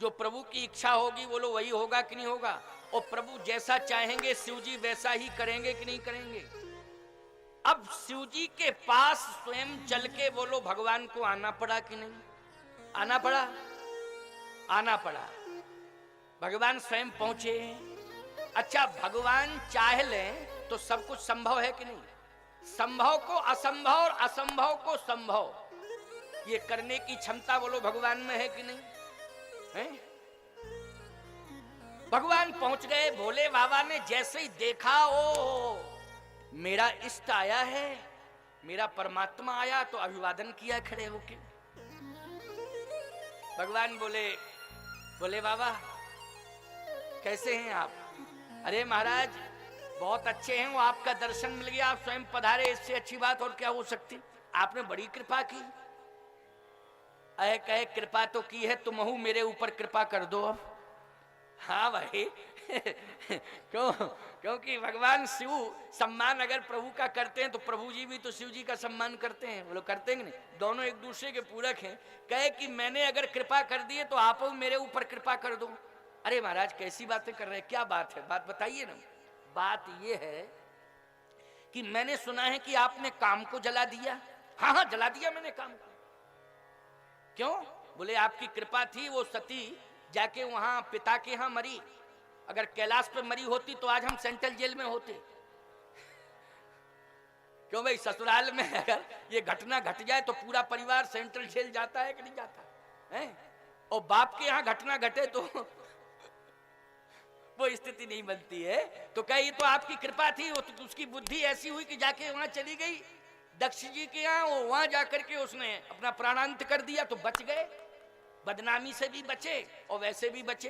जो प्रभु की इच्छा होगी बोलो वही होगा कि नहीं होगा। और प्रभु जैसा चाहेंगे शिव जी वैसा ही करेंगे कि नहीं करेंगे। अब शिव जी के पास स्वयं चल के बोलो भगवान को आना पड़ा कि नहीं आना पड़ा। आना पड़ा, भगवान स्वयं पहुंचे। अच्छा, भगवान चाह लें तो सब कुछ संभव है कि नहीं। संभव को असंभव और असंभव को संभव, ये करने की क्षमता बोलो भगवान में है कि नहीं है। भगवान पहुंच गए। भोले बाबा ने जैसे ही देखा, ओ मेरा इष्ट आया है, मेरा परमात्मा आया, तो अभिवादन किया खड़े होके। भगवान बोले, बोले बाबा कैसे हैं आप। अरे महाराज बहुत अच्छे हैं, वो आपका दर्शन मिल गया, आप स्वयं पधारे, इससे अच्छी बात और क्या हो सकती। आपने बड़ी कृपा की। अरे कहे कृपा तो की है, तुमहु मेरे ऊपर कृपा कर दो अब। हाँ भाई क्योंकि भगवान शिव सम्मान अगर प्रभु का करते हैं तो प्रभु जी भी तो शिव जी का सम्मान करते हैं। वो लोग करते हैं नहीं, दोनों एक दूसरे के पूरक हैं। कहे कि मैंने अगर कृपा कर दी है तो आप मेरे ऊपर कृपा कर दो। अरे महाराज कैसी बातें कर रहे हैं, क्या बात है, बात बताइए ना। बात ये है कि मैंने सुना है कि आपने काम को जला दिया। हाँ हाँ जला दिया मैंने काम को। क्यों? बोले आपकी कृपा थी, वो सती जाके वहां पिता के यहां मरी। अगर कैलाश पे मरी होती तो आज हम सेंट्रल जेल में होते। क्यों भाई, ससुराल में अगर ये घटना घट जाए तो पूरा परिवार सेंट्रल जेल जाता है कि नहीं जाता है। और बाप के यहाँ घटना घटे तो वो स्थिति नहीं बनती है। तो कही तो आपकी कृपा थी, वो तो उसकी बुद्धि ऐसी हुई कि जाके वहां चली गई दक्ष जी के यहाँ, वहां जाकर के उसने अपना प्राणांत कर दिया तो बच गए। बदनामी से भी बचे और वैसे भी बचे।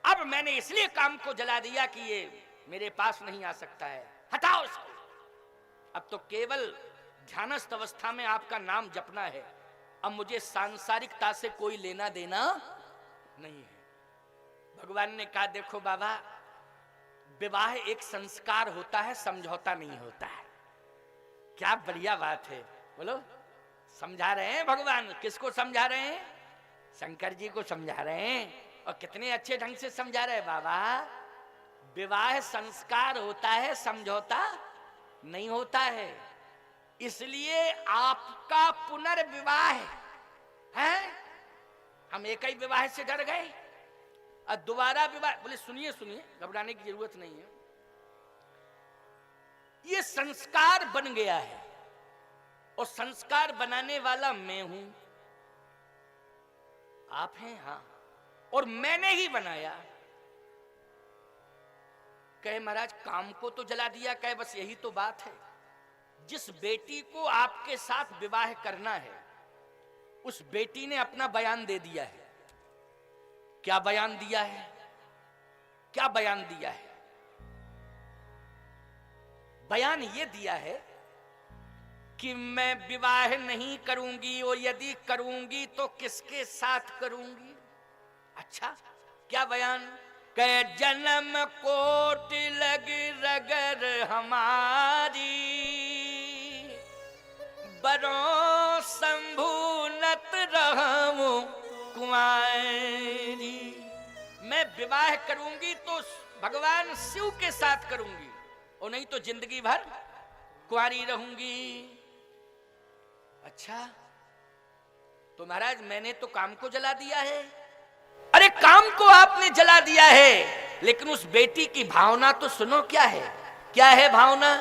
अब मैंने इसलिए काम को जला दिया कि ये मेरे पास नहीं आ सकता है, हटाओ इसको। अब तो केवल ध्यानस्थ अवस्था में आपका नाम जपना है। अब मुझे सांसारिकता से कोई लेना देना नहीं है। भगवान ने कहा देखो बाबा, विवाह एक संस्कार होता है, समझौता नहीं होता है। क्या बढ़िया बात है, बोलो। समझा रहे हैं भगवान, किसको समझा रहे हैं? शंकर जी को समझा रहे हैं। और कितने अच्छे ढंग से समझा रहे हैं बाबा। विवाह संस्कार होता है, समझौता नहीं होता है। इसलिए आपका पुनर्विवाह है। हम एक ही विवाह से डर गए और दोबारा विवाह। बोले सुनिए सुनिए, घबराने की जरूरत नहीं है। ये संस्कार बन गया है और संस्कार बनाने वाला मैं हूं, आप हैं। हाँ, और मैंने ही बनाया। कहे महाराज काम को तो जला दिया। कहे बस यही तो बात है। जिस बेटी को आपके साथ विवाह करना है उस बेटी ने अपना बयान दे दिया है। क्या बयान दिया है? क्या बयान दिया है? बयान ये दिया है कि मैं विवाह नहीं करूंगी, और यदि करूंगी तो किसके साथ करूंगी। अच्छा, क्या बयान? कह जन्म कोटि लग रगर हमारी, बरों संभूनत रहूं कुंवारी। मैं विवाह करूंगी तो भगवान शिव के साथ करूंगी, और नहीं तो जिंदगी भर कुंवारी रहूंगी। अच्छा, तो महाराज मैंने तो काम को जला दिया है। अरे काम को आपने जला दिया है, लेकिन उस बेटी की भावना तो सुनो। क्या है? क्या है भावना?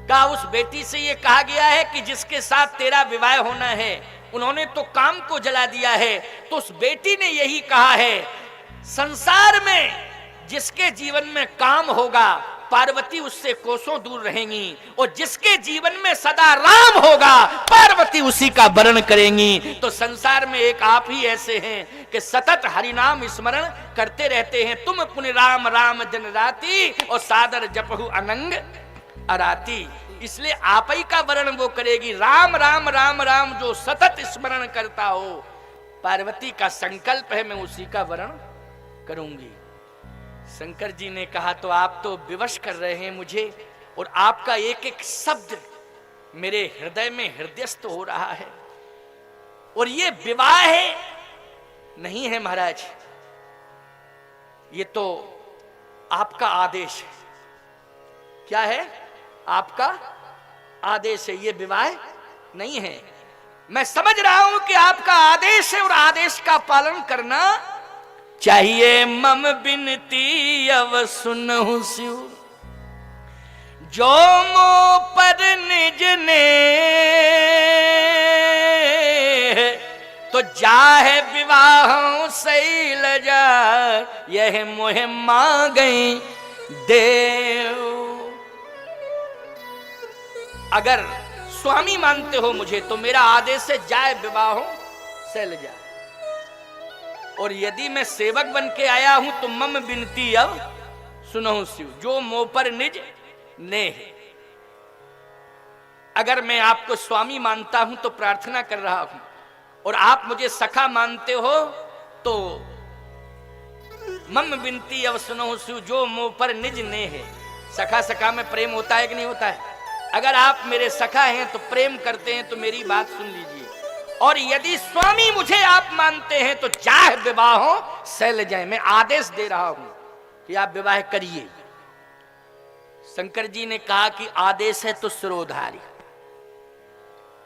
कहा उस बेटी से ये कहा गया है कि जिसके साथ तेरा विवाह होना है, उन्होंने तो काम को जला दिया है। तो उस बेटी ने यही कहा है, संसार में जिसके जीवन में काम होगा पार्वती उससे कोसों दूर रहेंगी, और जिसके जीवन में सदा राम होगा पार्वती उसी का वरण करेंगी। तो संसार में एक आप ही ऐसे हैं कि सतत हरिनाम स्मरण करते रहते हैं। तुम पुण्य राम राम दिन राती, और सादर जपहु अनंग अराती। इसलिए आप ही का वरण वो करेगी। राम राम राम राम जो सतत स्मरण करता हो, पार्वती का संकल्प है मैं उसी का वरण करूंगी। शंकर जी ने कहा तो आप तो विवश कर रहे हैं मुझे, और आपका एक एक शब्द मेरे हृदय में हृदयस्थ हो रहा है। और ये विवाह है, नहीं है महाराज, ये तो आपका आदेश है। क्या है? आपका आदेश है, ये विवाह नहीं है। मैं समझ रहा हूं कि आपका आदेश है और आदेश का पालन करना चाहिए। मम बिनती अब सुनहु सिउ, जो मो पर निज ने तो जाहे विवाह शैल जा, यह मोह मांगई देव। अगर स्वामी मानते हो मुझे तो मेरा आदेश से जाए विवाह शैल जा, और यदि मैं सेवक बन के आया हूं तो मम बिनती अब सुनहु सिउ, जो मोह पर निज ने। अगर मैं आपको स्वामी मानता हूं तो प्रार्थना कर रहा हूं, और आप मुझे सखा मानते हो तो मम बिनती अब सुनहु सिउ, जो मोह पर निज ने है। सखा सखा में प्रेम होता है कि नहीं होता है? अगर आप मेरे सखा हैं तो प्रेम करते हैं तो मेरी बात सुन लीजिए, और यदि स्वामी मुझे आप मानते हैं तो चाहे विवाह शैल जाए। मैं आदेश दे रहा हूं कि आप विवाह करिए। शंकर जी ने कहा कि आदेश है तो सिरोधारी,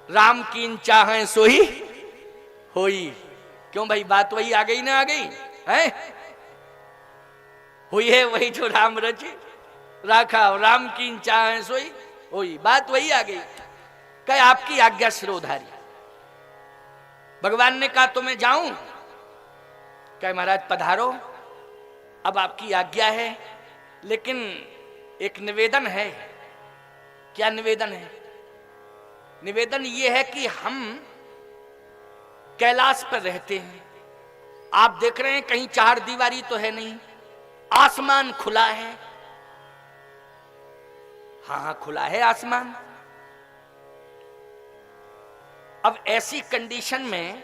राम कीन चाहें सोई होई। क्यों भाई, बात वही आ गई ना, आ गई है? हुई है वही जो राम रचे राखा, राम कीन चाहें सोई होई, बात वही आ गई। कहे आपकी आज्ञा सिरोधारी। भगवान ने कहा तो मैं जाऊं? कहे महाराज पधारो, अब आपकी आज्ञा है, लेकिन एक निवेदन है। क्या निवेदन है? निवेदन यह है कि हम कैलाश पर रहते हैं, आप देख रहे हैं कहीं चार दीवारी तो है नहीं, आसमान खुला है। हाँ खुला है आसमान। अब ऐसी कंडीशन में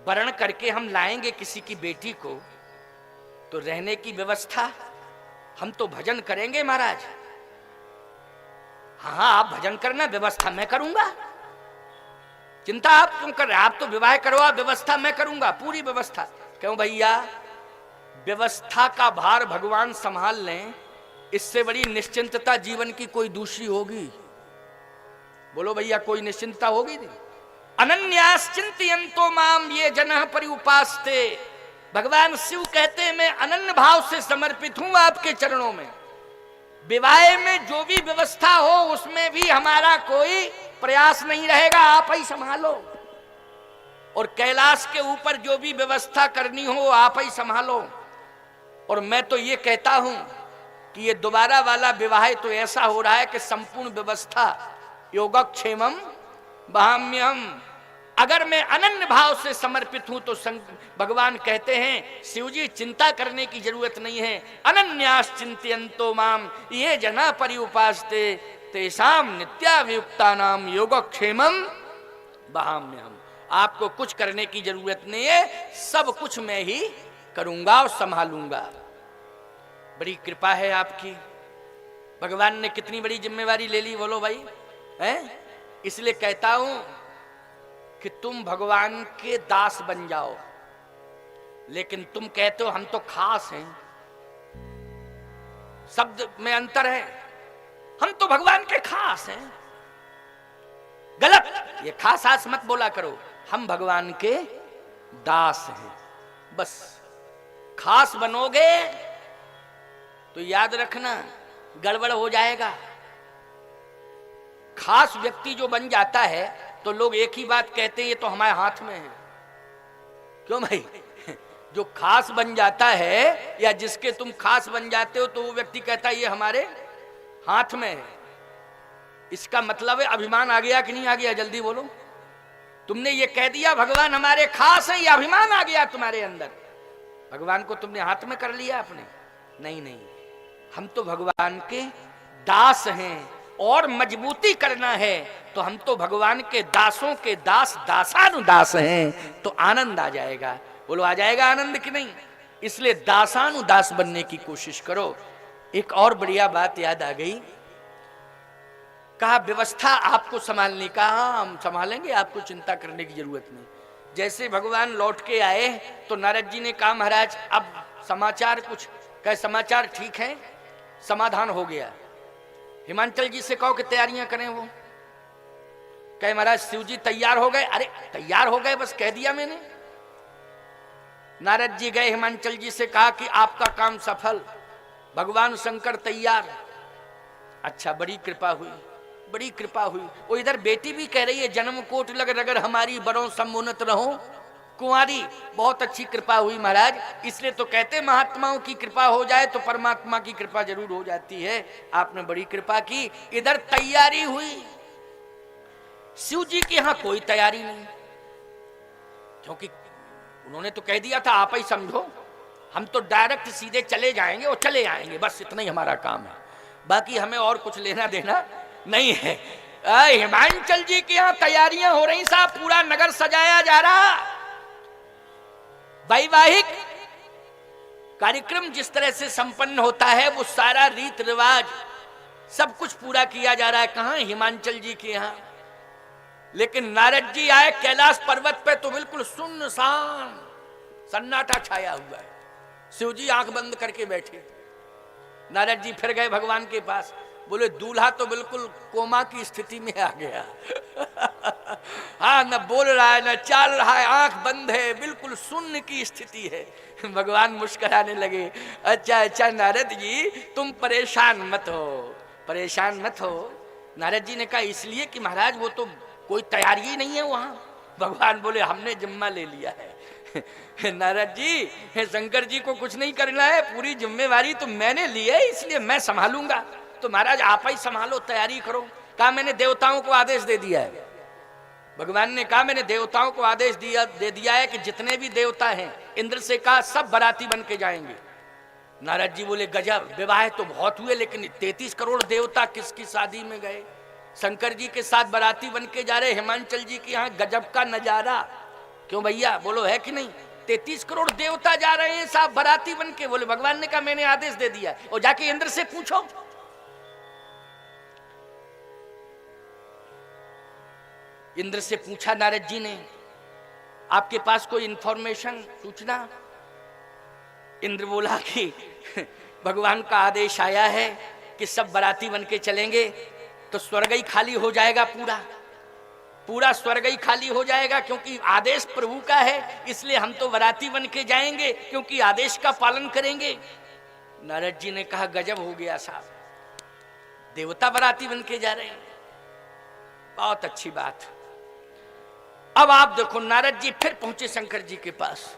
वर्ण करके हम लाएंगे किसी की बेटी को, तो रहने की व्यवस्था हम तो भजन करेंगे महाराज। हाँ आप भजन करना, व्यवस्था मैं करूंगा। चिंता आप क्यों कर रहे? आप तो विवाह करवा, व्यवस्था मैं करूंगा, पूरी व्यवस्था। क्यों भैया, व्यवस्था का भार भगवान संभाल लें, इससे बड़ी निश्चिंतता जीवन की कोई दूसरी होगी? बोलो भैया, कोई निश्चिंतता होगी नहीं? अनन्यास चिंतयन्तो माम ये जनः परिउपास्ते। भगवान शिव कहते हैं मैं अनन्य भाव से समर्पित हूं आपके चरणों में। विवाह में जो भी व्यवस्था हो उसमें भी हमारा कोई प्रयास नहीं रहेगा, आप ही संभालो। और कैलाश के ऊपर जो भी व्यवस्था करनी हो आप ही संभालो। और मैं तो ये कहता हूं कि ये दोबारा वाला विवाह तो ऐसा हो रहा है कि संपूर्ण व्यवस्था योगक्षेमम वहाम्यहम। अगर मैं अनन्य भाव से समर्पित हूं तो भगवान कहते हैं शिव जी चिंता करने की जरूरत नहीं है। अनन्यास चिंतयन्तो माम ये जना परिउपास्ते तेषाम नित्याभियुक्तानाम योगक्षेमम वहाम्यहम। आपको कुछ करने की जरूरत नहीं है, सब कुछ मैं ही करूंगा और संभालूंगा। बड़ी कृपा है आपकी। भगवान ने कितनी बड़ी जिम्मेवारी ले ली, बोलो भाई हैं? इसलिए कहता हूं कि तुम भगवान के दास बन जाओ। लेकिन तुम कहते हो हम तो खास हैं, शब्द में अंतर है। हम तो भगवान के खास हैं, गलत। ये खास आस मत बोला करो, हम भगवान के दास हैं। बस खास बनोगे तो याद रखना गड़बड़ हो जाएगा। खास व्यक्ति जो बन जाता है तो लोग एक ही बात कहते हैं ये तो हमारे हाथ में है। क्यों भाई? जो खास बन जाता है या जिसके तुम खास बन जाते हो तो वो व्यक्ति कहता है ये हमारे हाथ में है। इसका मतलब है अभिमान आ गया कि नहीं आ गया? जल्दी बोलो। तुमने ये कह दिया भगवान हमारे खास है, या अभिमान आ गया तुम्हारे अंदर? भगवान को तुमने हाथ में कर लिया अपने? नहीं नहीं, हम तो भगवान के दास हैं। और मजबूती करना है तो हम तो भगवान के दासों के दास दासानुदास हैं, तो आनंद आ जाएगा। बोलो आ जाएगा आनंद कि नहीं? इसलिए दासानुदास बनने की कोशिश करो। एक और बढ़िया बात याद आ गई, कहा व्यवस्था आपको संभालने का। हाँ हम संभालेंगे, आपको चिंता करने की जरूरत नहीं। जैसे भगवान लौट के आए तो नारद जी ने कहा महाराज अब समाचार कुछ, कहे समाचार ठीक है, समाधान हो गया। हिमांचल जी से कहो कि तैयारियां करें। वो कहे महाराज शिव जी तैयार हो गए। अरे तैयार हो गए बस कह दिया मैंने। नारद जी गए हिमांचल जी से कहा कि आपका काम सफल, भगवान शंकर तैयार। अच्छा बड़ी कृपा हुई, बड़ी कृपा हुई। वो इधर बेटी भी कह रही है जन्म कोट लग रगर हमारी बरों समुन्नत रहो कुंवारी। बहुत अच्छी कृपा हुई महाराज, इसलिए तो कहते महात्माओं की कृपा हो जाए तो परमात्मा की कृपा जरूर हो जाती है। आपने बड़ी कृपा की। इधर तैयारी हुई, शिव जी की यहां कोई तैयारी नहीं, क्योंकि उन्होंने तो कह दिया था आप ही समझो, हम तो डायरेक्ट सीधे चले जाएंगे और चले आएंगे, बस इतना ही हमारा काम है, बाकी हमें और कुछ लेना देना नहीं है। हिमांचल जी की यहां तैयारियां हो रही साहब, पूरा नगर सजाया जा रहा। वैवाहिक कार्यक्रम जिस तरह से संपन्न होता है वो सारा रीत रिवाज सब कुछ पूरा किया जा रहा है। कहां? हिमांचल जी के यहां। लेकिन नारद जी आए कैलाश पर्वत पे तो बिल्कुल सुनसान सन्नाटा छाया हुआ है। शिव जी आंख बंद करके बैठे। नारद जी फिर गए भगवान के पास, बोले दूल्हा तो बिल्कुल कोमा की स्थिति में आ गया। हाँ, न बोल रहा है न चल रहा है, आंख बंद है, बिल्कुल सुन्न की स्थिति है। भगवान मुस्कुराने लगे। अच्छा अच्छा नारद जी तुम परेशान मत हो, परेशान मत हो। नारद जी ने कहा इसलिए कि महाराज वो तो कोई तैयारी ही नहीं है वहां। भगवान बोले हमने जिम्मा ले लिया है। नारद जी शंकर जी को कुछ नहीं करना है, पूरी जिम्मेवारी तो मैंने ली है, इसलिए मैं संभालूंगा। तो महाराज आप ही संभालो, तैयारी करो। कहा मैंने देवताओं को आदेश दे दिया है। भगवान ने कहा मैंने देवताओं को आदेश दे दिया है कि जितने भी देवता हैं, इंद्र से कहा सब बाराती बन के जाएंगे। नारद जी बोले गजब, विवाह तो बहुत हुए लेकिन 33 करोड़ देवता किसकी शादी में गए? शंकर जी के साथ बाराती बन के जा रहे हिमांचल जी के यहाँ, गजब का नजारा। क्यों भैया बोलो है कि नहीं? 33 करोड़ देवता जा रहे हैं साहब बाराती बन के। बोले भगवान ने कहा मैंने आदेश दे दिया और जाके इंद्र से पूछो। इंद्र से पूछा नारद जी ने, आपके पास कोई इंफॉर्मेशन, सूचना? इंद्र बोला कि भगवान का आदेश आया है कि सब बाराती बन के चलेंगे तो स्वर्ग ही खाली हो जाएगा, पूरा पूरा स्वर्ग ही खाली हो जाएगा, क्योंकि आदेश प्रभु का है, इसलिए हम तो बाराती बन के जाएंगे क्योंकि आदेश का पालन करेंगे। नारद जी ने कहा गजब हो गया साहब, देवता बाराती बन के जा रहे हैं, बहुत अच्छी बात। अब आप देखो नारद जी फिर पहुंचे शंकर जी के पास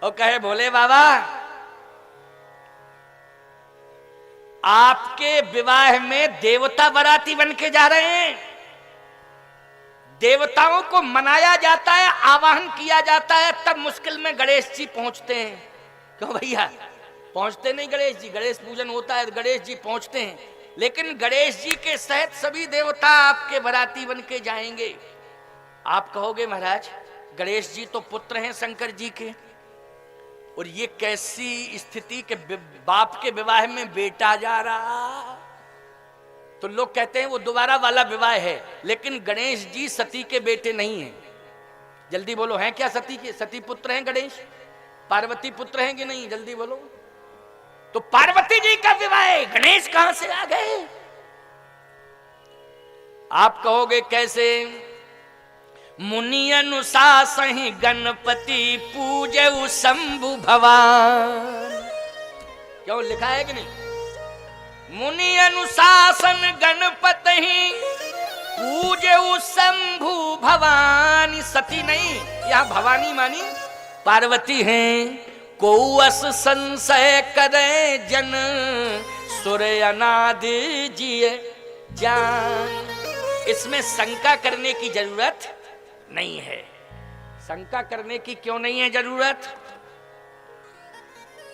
और कहे भोले बाबा आपके विवाह में देवता बाराती बन के जा रहे हैं, देवताओं को मनाया जाता है, आवाहन किया जाता है, तब मुश्किल में गणेश जी पहुंचते हैं। क्यों भैया पहुंचते नहीं गणेश जी? गणेश पूजन होता है, गणेश जी पहुंचते हैं, लेकिन गणेश जी के सहित सभी देवता आपके बाराती बन के जाएंगे। आप कहोगे महाराज गणेश जी तो पुत्र हैं शंकर जी के, और ये कैसी स्थिति के बाप के विवाह में बेटा जा रहा? तो लोग कहते हैं वो दोबारा वाला विवाह है, लेकिन गणेश जी सती के बेटे नहीं हैं। जल्दी बोलो हैं क्या सती के? सती पुत्र हैं गणेश? पार्वती पुत्र हैं कि नहीं? जल्दी बोलो। तो पार्वती जी का विवाह है, गणेश कहां से आ गए? आप कहोगे कैसे? मुनि अनुशासहि गणपति पूजऊ शंभु भवान। क्यों लिखा है कि नहीं? मुनि अनुशासन गणपति पूजऊ शंभु भवानी। सती नहीं, यहां भवानी मानी पार्वती हैं। कोअस संशय करे जन सूर्य अनादि जिए जान। इसमें शंका करने की जरूरत नहीं है। शंका करने की क्यों नहीं है जरूरत?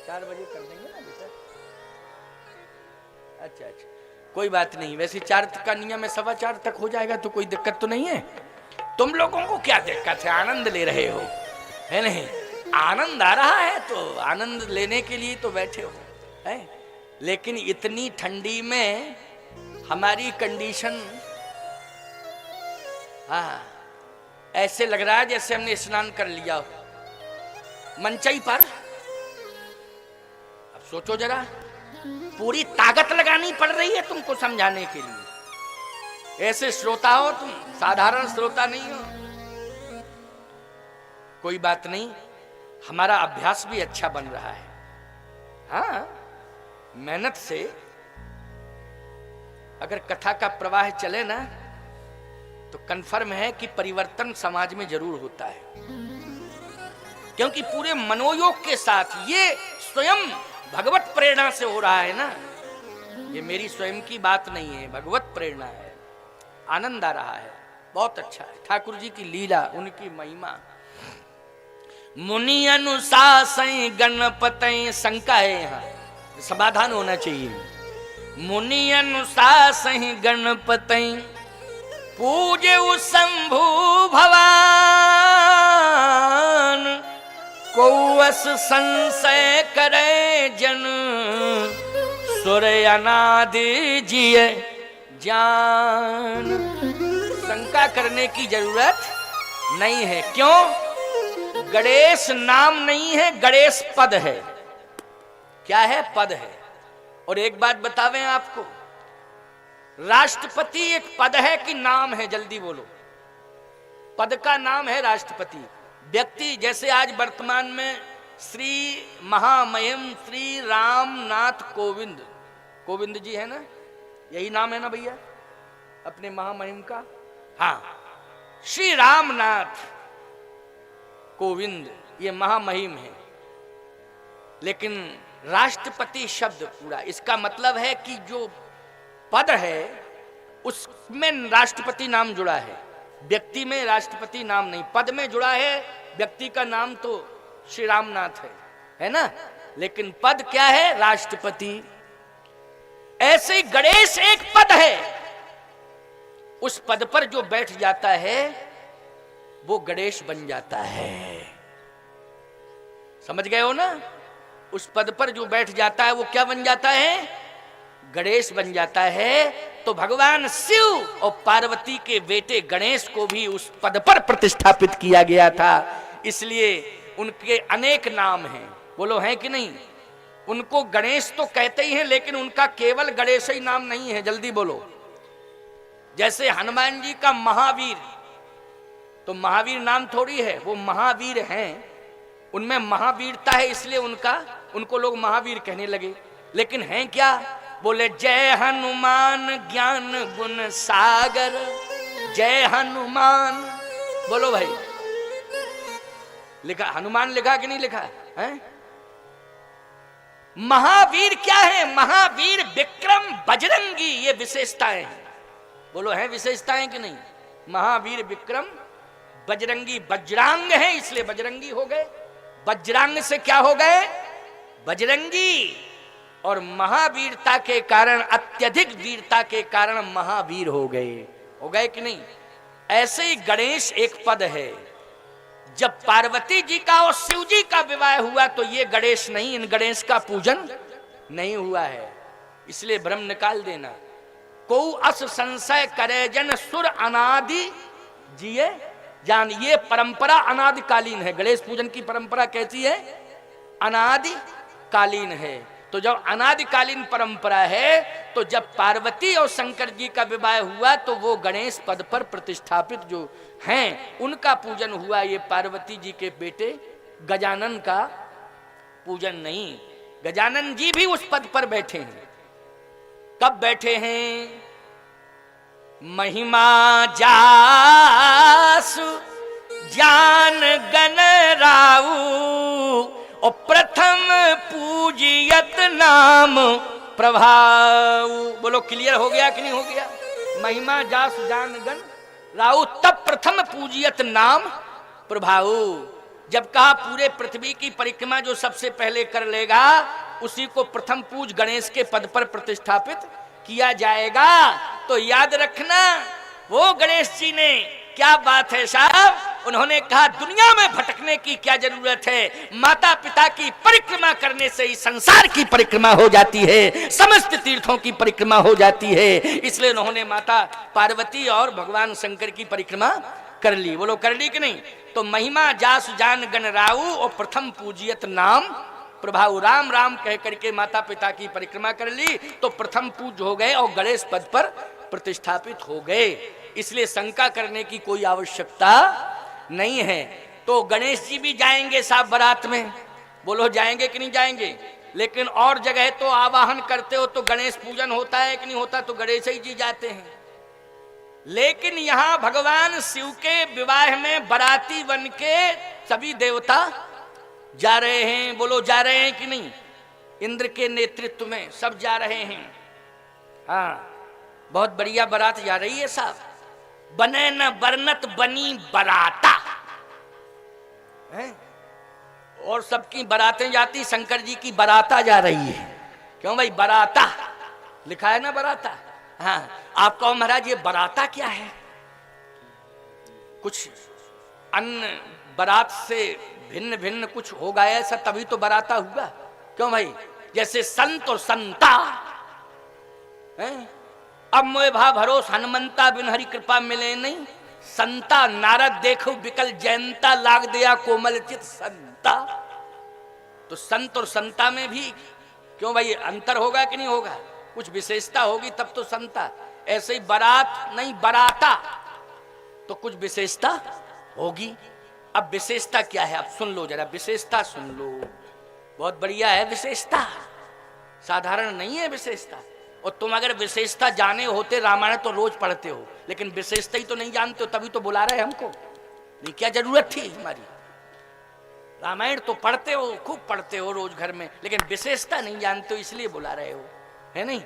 4 बजे कर देंगे ना बेटा? अच्छा अच्छा कोई बात नहीं, वैसे 4 का नियम है, 4:15 तक हो जाएगा तो कोई दिक्कत तो नहीं है। तुम लोगों को क्या दिक्कत है? आनंद ले रहे हो है नहीं? आनंद आ रहा है तो आनंद लेने के लिए तो बैठे हो है। लेकिन इतनी ठंडी में हमारी कंडीशन, हाँ ऐसे लग रहा है जैसे हमने स्नान कर लिया हो मंचई पर। अब सोचो जरा, पूरी ताकत लगानी पड़ रही है तुमको समझाने के लिए। ऐसे श्रोता हो तुम, साधारण श्रोता नहीं हो। कोई बात नहीं, हमारा अभ्यास भी अच्छा बन रहा है। हाँ, मेहनत से अगर कथा का प्रवाह चले ना तो कंफर्म है कि परिवर्तन समाज में जरूर होता है, क्योंकि पूरे मनोयोग के साथ ये स्वयं भगवत प्रेरणा से हो रहा है ना। ये मेरी स्वयं की बात नहीं है, भगवत प्रेरणा है। आनंद आ रहा है, बहुत अच्छा है। ठाकुर जी की लीला, उनकी महिमा। मुनि अनुशासन गणपतय, शंका है यहाँ, समाधान होना चाहिए। मुनि अनुशासन गणपतय, पूजे शंभु भवान, कौअस संशय करे जन, सूर्य अनादि जिय जान। शंका करने की जरूरत नहीं है। क्यों? गणेश नाम नहीं है, गणेश पद है। क्या है? पद है। और एक बात बतावें आपको, राष्ट्रपति एक पद है कि नाम है? जल्दी बोलो। पद का नाम है राष्ट्रपति। व्यक्ति, जैसे आज वर्तमान में श्री महामहिम श्री रामनाथ कोविंद, कोविंद जी है ना, यही नाम है ना भैया अपने महामहिम का? हाँ, श्री रामनाथ कोविंद, ये महामहिम है। लेकिन राष्ट्रपति शब्द पूरा, इसका मतलब है कि जो पद है उसमें राष्ट्रपति नाम जुड़ा है, व्यक्ति में राष्ट्रपति नाम नहीं। पद में जुड़ा है, व्यक्ति का नाम तो श्री रामनाथ है ना, लेकिन पद क्या है? राष्ट्रपति। ऐसे गणेश एक पद है, उस पद पर जो बैठ जाता है वो गणेश बन जाता है। समझ गए हो ना? उस पद पर जो बैठ जाता है वो क्या बन जाता है? गणेश बन जाता है। तो भगवान शिव और पार्वती के बेटे गणेश को भी उस पद पर प्रतिष्ठापित किया गया था, इसलिए उनके अनेक नाम हैं। बोलो हैं कि नहीं? उनको गणेश तो कहते ही हैं, लेकिन उनका केवल गणेश ही नाम नहीं है। जल्दी बोलो। जैसे हनुमान जी का महावीर, तो महावीर नाम थोड़ी है, वो महावीर हैं, उनमें महावीरता है, इसलिए उनको लोग महावीर कहने लगे। लेकिन हैं क्या? बोले जय हनुमान ज्ञान गुण सागर, जय हनुमान। बोलो भाई, लिखा हनुमान, लिखा कि नहीं लिखा है? महावीर क्या है? महावीर विक्रम बजरंगी, ये विशेषताएं हैं। बोलो हैं विशेषताएं कि नहीं? महावीर विक्रम बजरंगी, वज्रांग है इसलिए बजरंगी हो गए। वज्रांग से क्या हो गए? बजरंगी। और महावीरता के कारण, अत्यधिक वीरता के कारण महावीर हो गए कि नहीं? ऐसे ही गणेश एक पद है। जब पार्वती जी का और शिव जी का विवाह हुआ तो ये गणेश नहीं, इन गणेश का पूजन नहीं हुआ है, इसलिए भ्रम निकाल देना। को अस संशय करे जन, सुर अनादि जिये जान। ये परंपरा अनादिकालीन है। गणेश पूजन की परंपरा कैसी है? अनादिकालीन है। तो जब अनादिकालीन परंपरा है, तो जब पार्वती और शंकर जी का विवाह हुआ तो वो गणेश पद पर प्रतिष्ठापित जो हैं उनका पूजन हुआ। ये पार्वती जी के बेटे गजानन का पूजन नहीं। गजानन जी भी उस पद पर बैठे हैं। कब बैठे हैं? महिमा जासु ज्ञान गण राऊ, और प्रथम पूजियत नाम प्रभाव। बोलो क्लियर हो गया कि नहीं हो गया? महिमा जासु ज्ञान गण राऊ, तब प्रथम पूजियत नाम प्रभाव। जब कहा पूरे पृथ्वी की परिक्रमा जो सबसे पहले कर लेगा उसी को प्रथम पूज गणेश के पद पर प्रतिष्ठापित किया जाएगा। तो याद रखना, वो गणेश जी ने, क्या बात है साहब, उन्होंने कहा दुनिया में भटकने की क्या जरूरत है, माता पिता की परिक्रमा करने से ही संसार की परिक्रमा हो जाती है, समस्त तीर्थों की परिक्रमा हो जाती है। इसलिए उन्होंने माता पार्वती और भगवान शंकर की परिक्रमा कर ली। बोलो कर ली कि नहीं? तो महिमा जास जान गण राऊ और प्रथम पूजियत नाम प्रभाऊ। राम राम कह करके माता पिता की परिक्रमा कर ली तो प्रथम पूज हो गए और गणेश पद पर प्रतिष्ठापित हो गए। इसलिए शंका करने की कोई आवश्यकता नहीं है। तो गणेश जी भी जाएंगे साहब बारात में, बोलो जाएंगे कि नहीं जाएंगे? लेकिन और जगह तो आवाहन करते हो तो गणेश पूजन होता है कि नहीं होता, तो गणेश ही जी जाते हैं। लेकिन यहां भगवान शिव के विवाह में बाराती बन के सभी देवता जा रहे हैं। बोलो जा रहे हैं कि नहीं? इंद्र के नेतृत्व में सब जा रहे हैं। हाँ, बहुत बढ़िया बारात जा रही है साहब। बने न बरनत बनी बराता है? और सबकी बारातें जाती, शंकर जी की बाराता जा रही है। क्यों भाई? बाराता लिखा है ना, बाराता। हाँ, आप कहो महाराज ये बाराता क्या है? कुछ अन्य बारात से भिन्न भिन्न कुछ होगा ऐसा, तभी तो बाराता हुआ। क्यों भाई? जैसे संत और संता है। अब मोए भा भरोस हनुमंता बिन हरि कृपा मिले नहीं। संता नारद देखो विकल जयंता लाग दिया कोमल चित संता। तो संत और संता में भी क्यों भाई अंतर होगा कि नहीं होगा? कुछ विशेषता होगी तब तो संता। ऐसे ही बारात नहीं बाराता तो कुछ विशेषता होगी। अब विशेषता क्या है? अब सुन लो जरा, विशेषता सुन लो। बहुत बढ़िया है विशेषता, साधारण नहीं है विशेषता। और तुम अगर विशेषता जाने होते, रामायण तो रोज पढ़ते हो, लेकिन विशेषता ही तो नहीं जानते हो, तभी तो बुला रहे हमको। नहीं, क्या जरूरत थी हमारी? रामायण तो पढ़ते हो, खूब पढ़ते हो रोज घर में, लेकिन विशेषता नहीं जानते हो, इसलिए बुला रहे हो, है नहीं?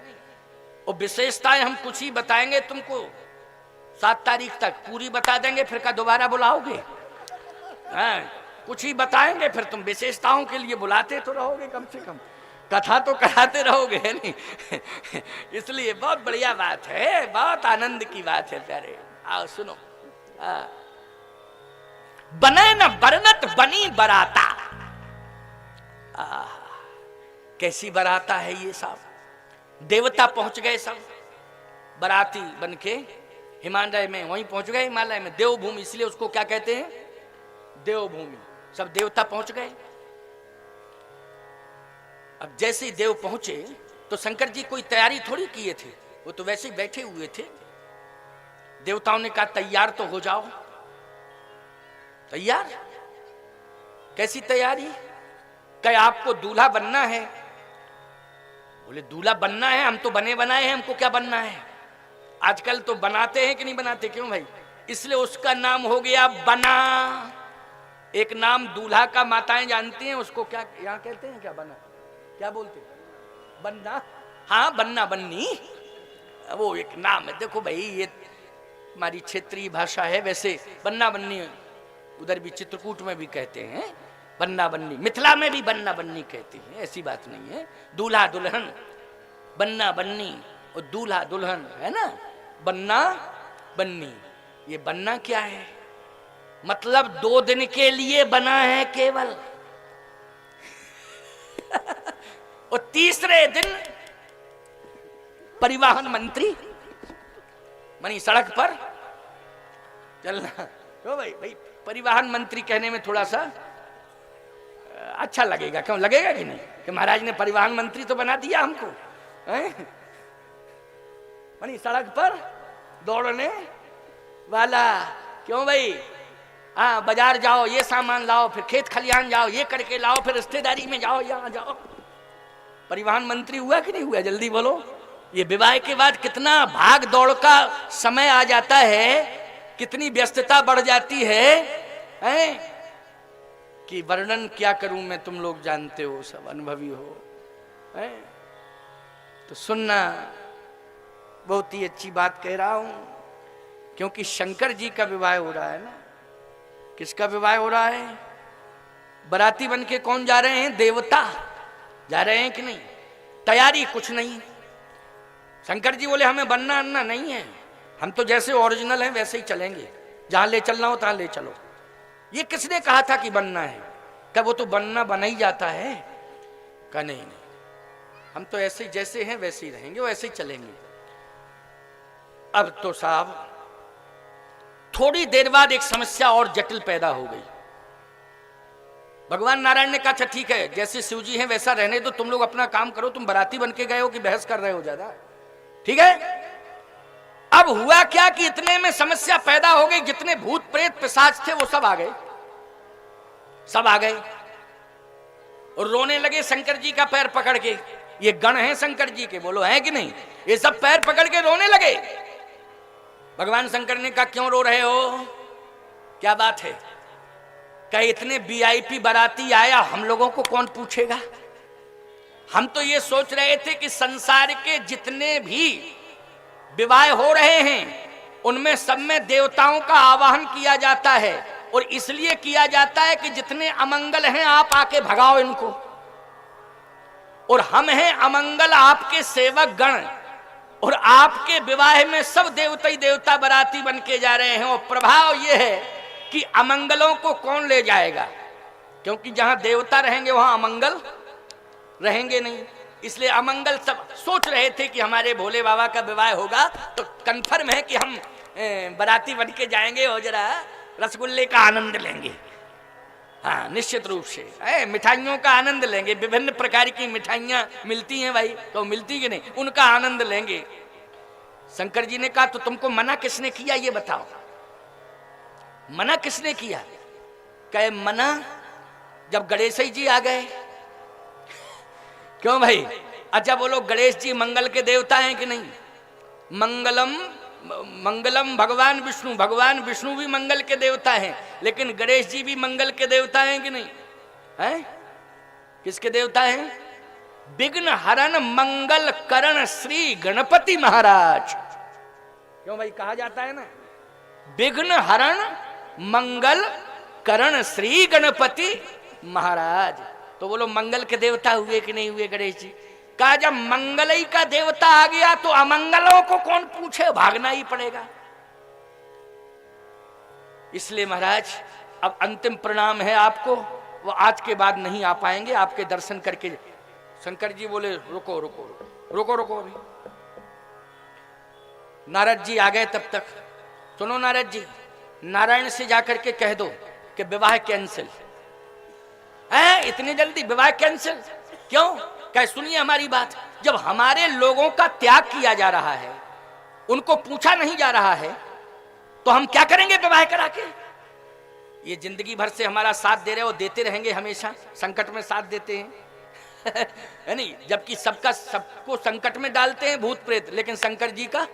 और विशेषताएं हम कुछ ही बताएंगे तुमको 7 तारीख तक, पूरी बता देंगे, फिर का दोबारा बुलाओगे? हाँ, कुछ ही बताएंगे, फिर तुम विशेषताओं के लिए बुलाते तो रहोगे, कम से कम कथा तो कराते रहोगे, है नहीं? इसलिए बहुत बढ़िया बात है, बहुत आनंद की बात है प्यारे। आओ सुनो। बने न बरनत बनी बराता। कैसी बराता है ये साहब? देवता पहुंच गए सब बराती बन के हिमालय में, वहीं पहुंच गए हिमालय में, देवभूमि, इसलिए उसको क्या कहते हैं? देवभूमि। सब देवता पहुंच गए। अब जैसे ही देव पहुंचे तो शंकर जी कोई तैयारी थोड़ी किए थे, वो तो वैसे ही बैठे हुए थे। देवताओं ने कहा तैयार तो हो जाओ। तैयार? कैसी तैयारी? क्या आपको दूल्हा बनना है? बोले दूल्हा बनना है, हम तो बने बनाए हैं, हमको क्या बनना है? आजकल तो बनाते हैं कि नहीं बनाते? क्यों भाई? इसलिए उसका नाम हो गया बना। एक नाम दूल्हा का माताएं जानती हैं उसको क्या यहाँ कहते हैं? क्या बना? क्या बोलते? बनना। हाँ, बनना बन्नी, वो एक नाम है। देखो भाई, ये हमारी क्षेत्रीय भाषा है। वैसे बन्ना बन्नी उधर भी चित्रकूट में भी कहते हैं बन्ना बन्नी, मिथिला में भी बन्ना बन्नी कहते हैं, ऐसी बात नहीं है। दूल्हा दुल्हन, बन्ना बन्नी और दूल्हा दुल्हन, है ना? बन्ना बन्नी। ये बनना क्या है? मतलब 2 दिन के लिए बना है केवल। और तीसरे दिन परिवहन मंत्री मनी सड़क पर चलना। तो भाई परिवहन मंत्री कहने में थोड़ा सा अच्छा लगेगा। क्यों लगेगा कि नहीं? कि महाराज ने परिवहन मंत्री तो बना दिया हमको, मनी सड़क पर दौड़ने वाला। क्यों भाई? हाँ, बाजार जाओ, ये सामान लाओ, फिर खेत खलिहान जाओ, ये करके लाओ, फिर रिश्तेदारी में जाओ, यहाँ जाओ। परिवहन मंत्री हुआ कि नहीं हुआ? जल्दी बोलो। ये विवाह के बाद कितना भाग दौड़ का समय आ जाता है, कितनी व्यस्तता बढ़ जाती है कि वर्णन क्या करूं मैं, तुम लोग जानते हो, सब अनुभवी हो, है? तो सुनना, बहुत ही अच्छी बात कह रहा हूं, क्योंकि शंकर जी का विवाह हो रहा है ना। किसका विवाह हो रहा है? बराती बन के कौन जा रहे हैं? देवता जा रहे हैं कि नहीं? तैयारी कुछ नहीं। शंकर जी बोले हमें बनना अन्ना नहीं है, हम तो जैसे ओरिजिनल हैं वैसे ही चलेंगे, जहां ले चलना हो तहां ले चलो। ये किसने कहा था कि बनना है? क्या वो तो बनना बना ही जाता है? का नहीं, हम तो ऐसे जैसे हैं वैसे ही रहेंगे, वैसे ही चलेंगे। अब तो साहब थोड़ी देर बाद एक समस्या और जटिल पैदा हो गई। भगवान नारायण ने कहा अच्छा ठीक है, जैसे शिव जी हैं वैसा रहने दो, तुम लोग अपना काम करो, तुम बाराती बन के गए हो कि बहस कर रहे हो ज्यादा, ठीक है। अब हुआ क्या कि इतने में समस्या पैदा हो गई, जितने भूत प्रेत पिशाच थे वो सब आ गए, सब आ गए और रोने लगे शंकर जी का पैर पकड़ के। ये गण हैं शंकर जी के, बोलो हैं कि नहीं? ये सब पैर पकड़ के रोने लगे। भगवान शंकर ने कहा क्यों रो रहे हो, क्या बात है? क्या इतने वीआईपी बाराती आया, हम लोगों को कौन पूछेगा? हम तो ये सोच रहे थे कि संसार के जितने भी विवाह हो रहे हैं उनमें सब में देवताओं का आवाहन किया जाता है, और इसलिए किया जाता है कि जितने अमंगल हैं आप आके भगाओ इनको, और हम हैं अमंगल आपके सेवक गण, और आपके विवाह में सब देवता ही देवता बाराती बन के जा रहे हैं। और प्रभाव यह है कि अमंगलों को कौन ले जाएगा, क्योंकि जहां देवता रहेंगे वहां अमंगल रहेंगे नहीं, इसलिए अमंगल सब सोच रहे थे कि हमारे भोले बाबा का विवाह होगा तो कंफर्म है कि हम बाराती बन के जाएंगे और जरा रसगुल्ले का आनंद लेंगे। हाँ, निश्चित रूप से मिठाइयों का आनंद लेंगे, विभिन्न प्रकार की मिठाइयां मिलती हैं भाई, तो मिलती कि नहीं, उनका आनंद लेंगे। शंकर जी ने कहा तो तुमको मना किसने किया ये बताओ, मना किसने किया? कहे मना जब गणेश जी आ गए। क्यों भाई? अच्छा बोलो, गणेश जी मंगल के देवता हैं कि नहीं? मंगलम मंगलम भगवान विष्णु, भगवान विष्णु भी मंगल के देवता हैं, लेकिन गणेश जी भी मंगल के देवता हैं कि नहीं? हैं? किसके देवता हैं? विघ्न हरण मंगल करण श्री गणपति महाराज। क्यों भाई? कहा जाता है ना, विघ्न हरण मंगल करण श्री गणपति महाराज। तो बोलो मंगल के देवता हुए कि नहीं हुए गणेश जी? कहा जब मंगल ही का देवता आ गया तो अमंगलों को कौन पूछे, भागना ही पड़ेगा। इसलिए महाराज अब अंतिम प्रणाम है आपको, वो आज के बाद नहीं आ पाएंगे, आपके दर्शन करके। शंकर जी बोले रुको रुको रुको रुको रुको अभी। नारद जी आ गए तब तक। सुनो नारद जी, नारायण से जाकर के कह दो कि विवाह कैंसिल है। इतनी जल्दी विवाह कैंसिल क्यों? क्या सुनिए हमारी बात, जब हमारे लोगों का त्याग किया जा रहा है, उनको पूछा नहीं जा रहा है, तो हम क्या करेंगे विवाह करा के? ये जिंदगी भर से हमारा साथ दे रहे हो, देते रहेंगे, हमेशा संकट में साथ देते हैं है नहीं? जबकि सबको संकट में डालते हैं भूत प्रेत, लेकिन शंकर जी का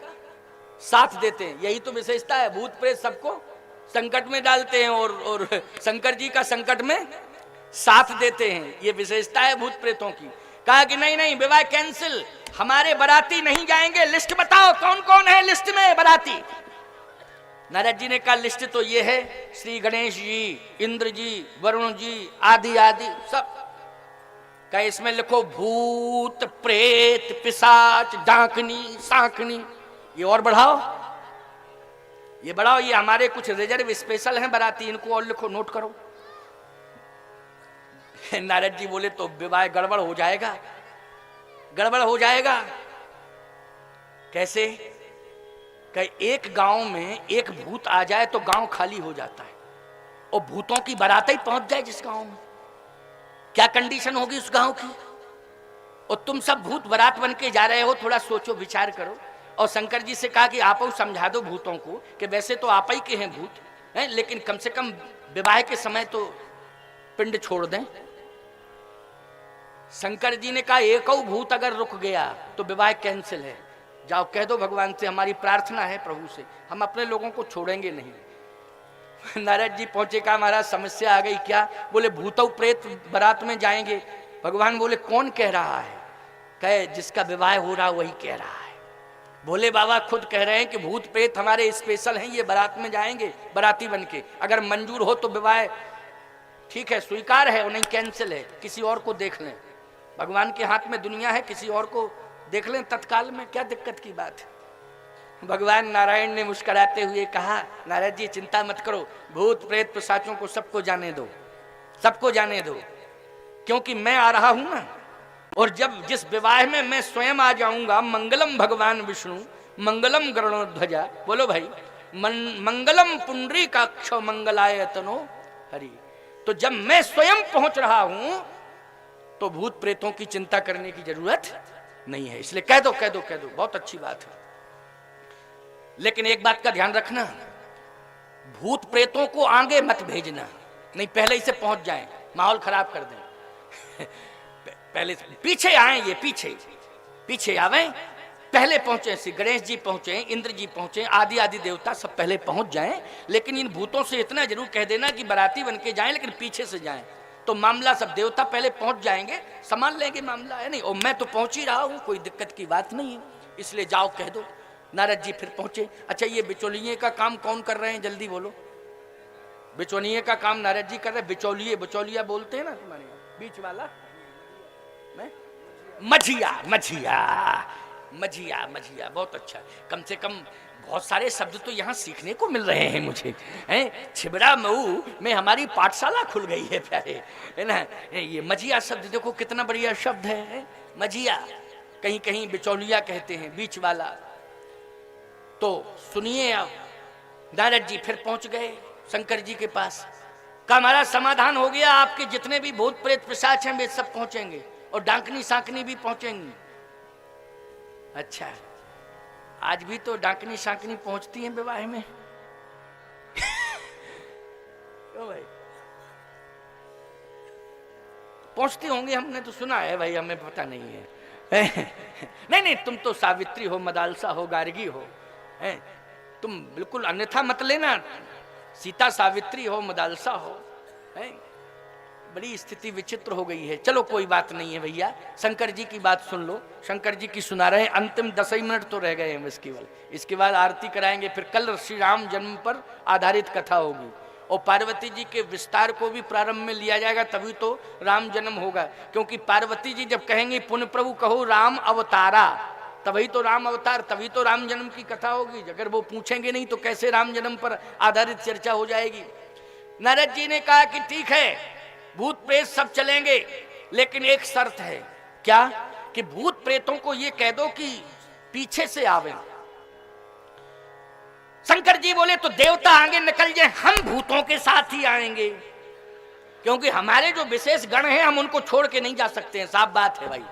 साथ देते हैं। यही तो विशेषता है, भूत प्रेत सबको संकट में डालते हैं और शंकर जी का संकट में साथ देते हैं। ये विशेषता है भूत प्रेतों की। कहा कि नहीं नहीं, विवाह कैंसिल, हमारे बाराती नहीं जाएंगे। लिस्ट बताओ कौन कौन है लिस्ट में बाराती? नारद जी ने कहा लिस्ट तो ये है, श्री गणेश जी, इंद्र जी, वरुण जी, आदि आदि सब। कहा इसमें लिखो भूत प्रेत पिशाच डाकनी सांकनी, ये और बढ़ाओ, ये बढ़ाओ, ये हमारे कुछ रिजर्व स्पेशल हैं बाराती, इनको और लिखो, नोट करो। नारद जी बोले तो विवाह गड़बड़ हो जाएगा, गड़बड़ हो जाएगा। कैसे? कहीं एक गांव में एक भूत आ जाए तो गांव खाली हो जाता है, और भूतों की बारात ही पहुंच जाए जिस गांव में, क्या कंडीशन होगी उस गांव की? और तुम सब भूत बारात बन के जा रहे हो, थोड़ा सोचो विचार करो। और शंकर जी से कहा कि आप समझा दो भूतों को कि वैसे तो आप ही के हैं भूत हैं, लेकिन कम से कम विवाह के समय तो पिंड छोड़ दें। शंकर जी ने कहा एक भूत अगर रुक गया तो विवाह कैंसिल है, जाओ कह दो भगवान से, हमारी प्रार्थना है प्रभु से, हम अपने लोगों को छोड़ेंगे नहीं। नारद जी पहुंचे, कहा महाराज समस्या आ गई। क्या? बोले भूतों प्रेत बारात में जाएंगे। भगवान बोले कौन कह रहा है? कहे जिसका विवाह हो रहा वही कह रहा है। भोले बाबा खुद कह रहे हैं कि भूत प्रेत हमारे स्पेशल हैं, ये बारात में जाएंगे बाराती बन के, अगर मंजूर हो तो विवाह ठीक है, स्वीकार है, और नहीं कैंसिल है, किसी और को देख लें। भगवान के हाथ में दुनिया है, किसी और को देख लें तत्काल में, क्या दिक्कत की बात है? भगवान नारायण ने मुस्कुराते हुए कहा नारद जी चिंता मत करो, भूत प्रेत पिशाचों को सबको जाने दो, सबको जाने दो, क्योंकि मैं आ रहा हूं ना। और जब जिस विवाह में मैं स्वयं आ जाऊंगा, मंगलम भगवान विष्णु मंगलम गरुड़ध्वजा, बोलो भाई, मंगलम पुंडरीकाक्ष मंगलाय तनो हरि। तो जब मैं स्वयं पहुंच रहा हूं तो भूत प्रेतों की चिंता करने की जरूरत नहीं है। इसलिए कह दो कह दो कह दो, बहुत अच्छी बात है। लेकिन एक बात का ध्यान रखना, भूत प्रेतों को आगे मत भेजना, नहीं पहले ही से पहुंच जाएं, माहौल खराब कर दें। पहले पीछे आए, ये पीछे पीछे आवे, पहले पहुंचे। श्री गणेश जी पहुंचे, इंद्र जी पहुंचे, आदि आदि देवता सब पहले पहुंच जाएं। लेकिन इन भूतों से इतना जरूर कह देना कि बाराती बन के जाएं, लेकिन पीछे से जाएं, तो मामला सब देवता पहले पहुंच जाएंगे, संभाल लेंगे मामला, है नहीं। और मैं तो पहुंच ही रहा हूं, कोई दिक्कत की बात नहीं है, इसलिए जाओ कह दो। नारद जी फिर पहुंचे। अच्छा, ये बिचौलिए का काम कौन कर रहे हैं, जल्दी बोलो। बिचौलिए का काम नारद जी कर रहे हैं। बिचौलिए, बिचौलिया बोलते हैं ना तुम्हारे यहाँ, बीच वाला, मझिया मझिया मझिया मझिया, बहुत अच्छा। कम से कम बहुत सारे शब्द तो यहाँ सीखने को मिल रहे हैं मुझे, हैं। छिबरा मऊ में हमारी पाठशाला खुल गई है प्यारे, है ना। ये मझिया शब्द देखो कितना बढ़िया शब्द है, मझिया। कहीं कहीं बिचौलिया कहते हैं, बीच वाला। तो सुनिए, अब नारद जी फिर पहुंच गए शंकर जी के पास। का हमारा समाधान हो गया, आपके जितने भी भूत प्रेत पिशाच हैं वे सब पहुंचेंगे, और डांकनी सांकनी भी पहुंचेंगी। अच्छा, आज भी तो डांकनी सांकनी पहुंचती हैं विवाह में। क्यों भाई, पहुंचती होंगी, हमने तो सुना है भाई, हमें पता नहीं है। नहीं नहीं, तुम तो सावित्री हो, मदालसा हो, गार्गी हो, हैं। तुम बिल्कुल अन्यथा मत लेना, सीता सावित्री हो, मदालसा हो, हैं। बड़ी स्थिति विचित्र हो गई है। चलो कोई बात नहीं है भैया, शंकर जी की बात सुन लो। शंकर जी की सुना रहे हैं, अंतिम 10 ही मिनट तो रह गए हैं बस केवल। इसके बाद आरती कराएंगे, फिर कल श्री राम जन्म पर आधारित कथा होगी, और पार्वती जी के विस्तार को भी प्रारंभ में लिया जाएगा, तभी तो राम जन्म होगा। क्योंकि पार्वती जी जब कहेंगे पुण्य प्रभु कहो राम अवतारा, तभी तो राम अवतार, तभी तो राम जन्म की कथा होगी। अगर वो पूछेंगे नहीं तो कैसे राम जन्म पर आधारित चर्चा हो जाएगी। नारद जी ने कहा कि ठीक है, भूत प्रेत सब चलेंगे, लेकिन एक शर्त है। क्या? कि भूत प्रेतों को ये कह दो कि पीछे से आवे। शंकर जी बोले तो देवता आगे निकल जाए, हम भूतों के साथ ही आएंगे, क्योंकि हमारे जो विशेष गण हैं हम उनको छोड़ के नहीं जा सकते हैं। साफ बात है भाई,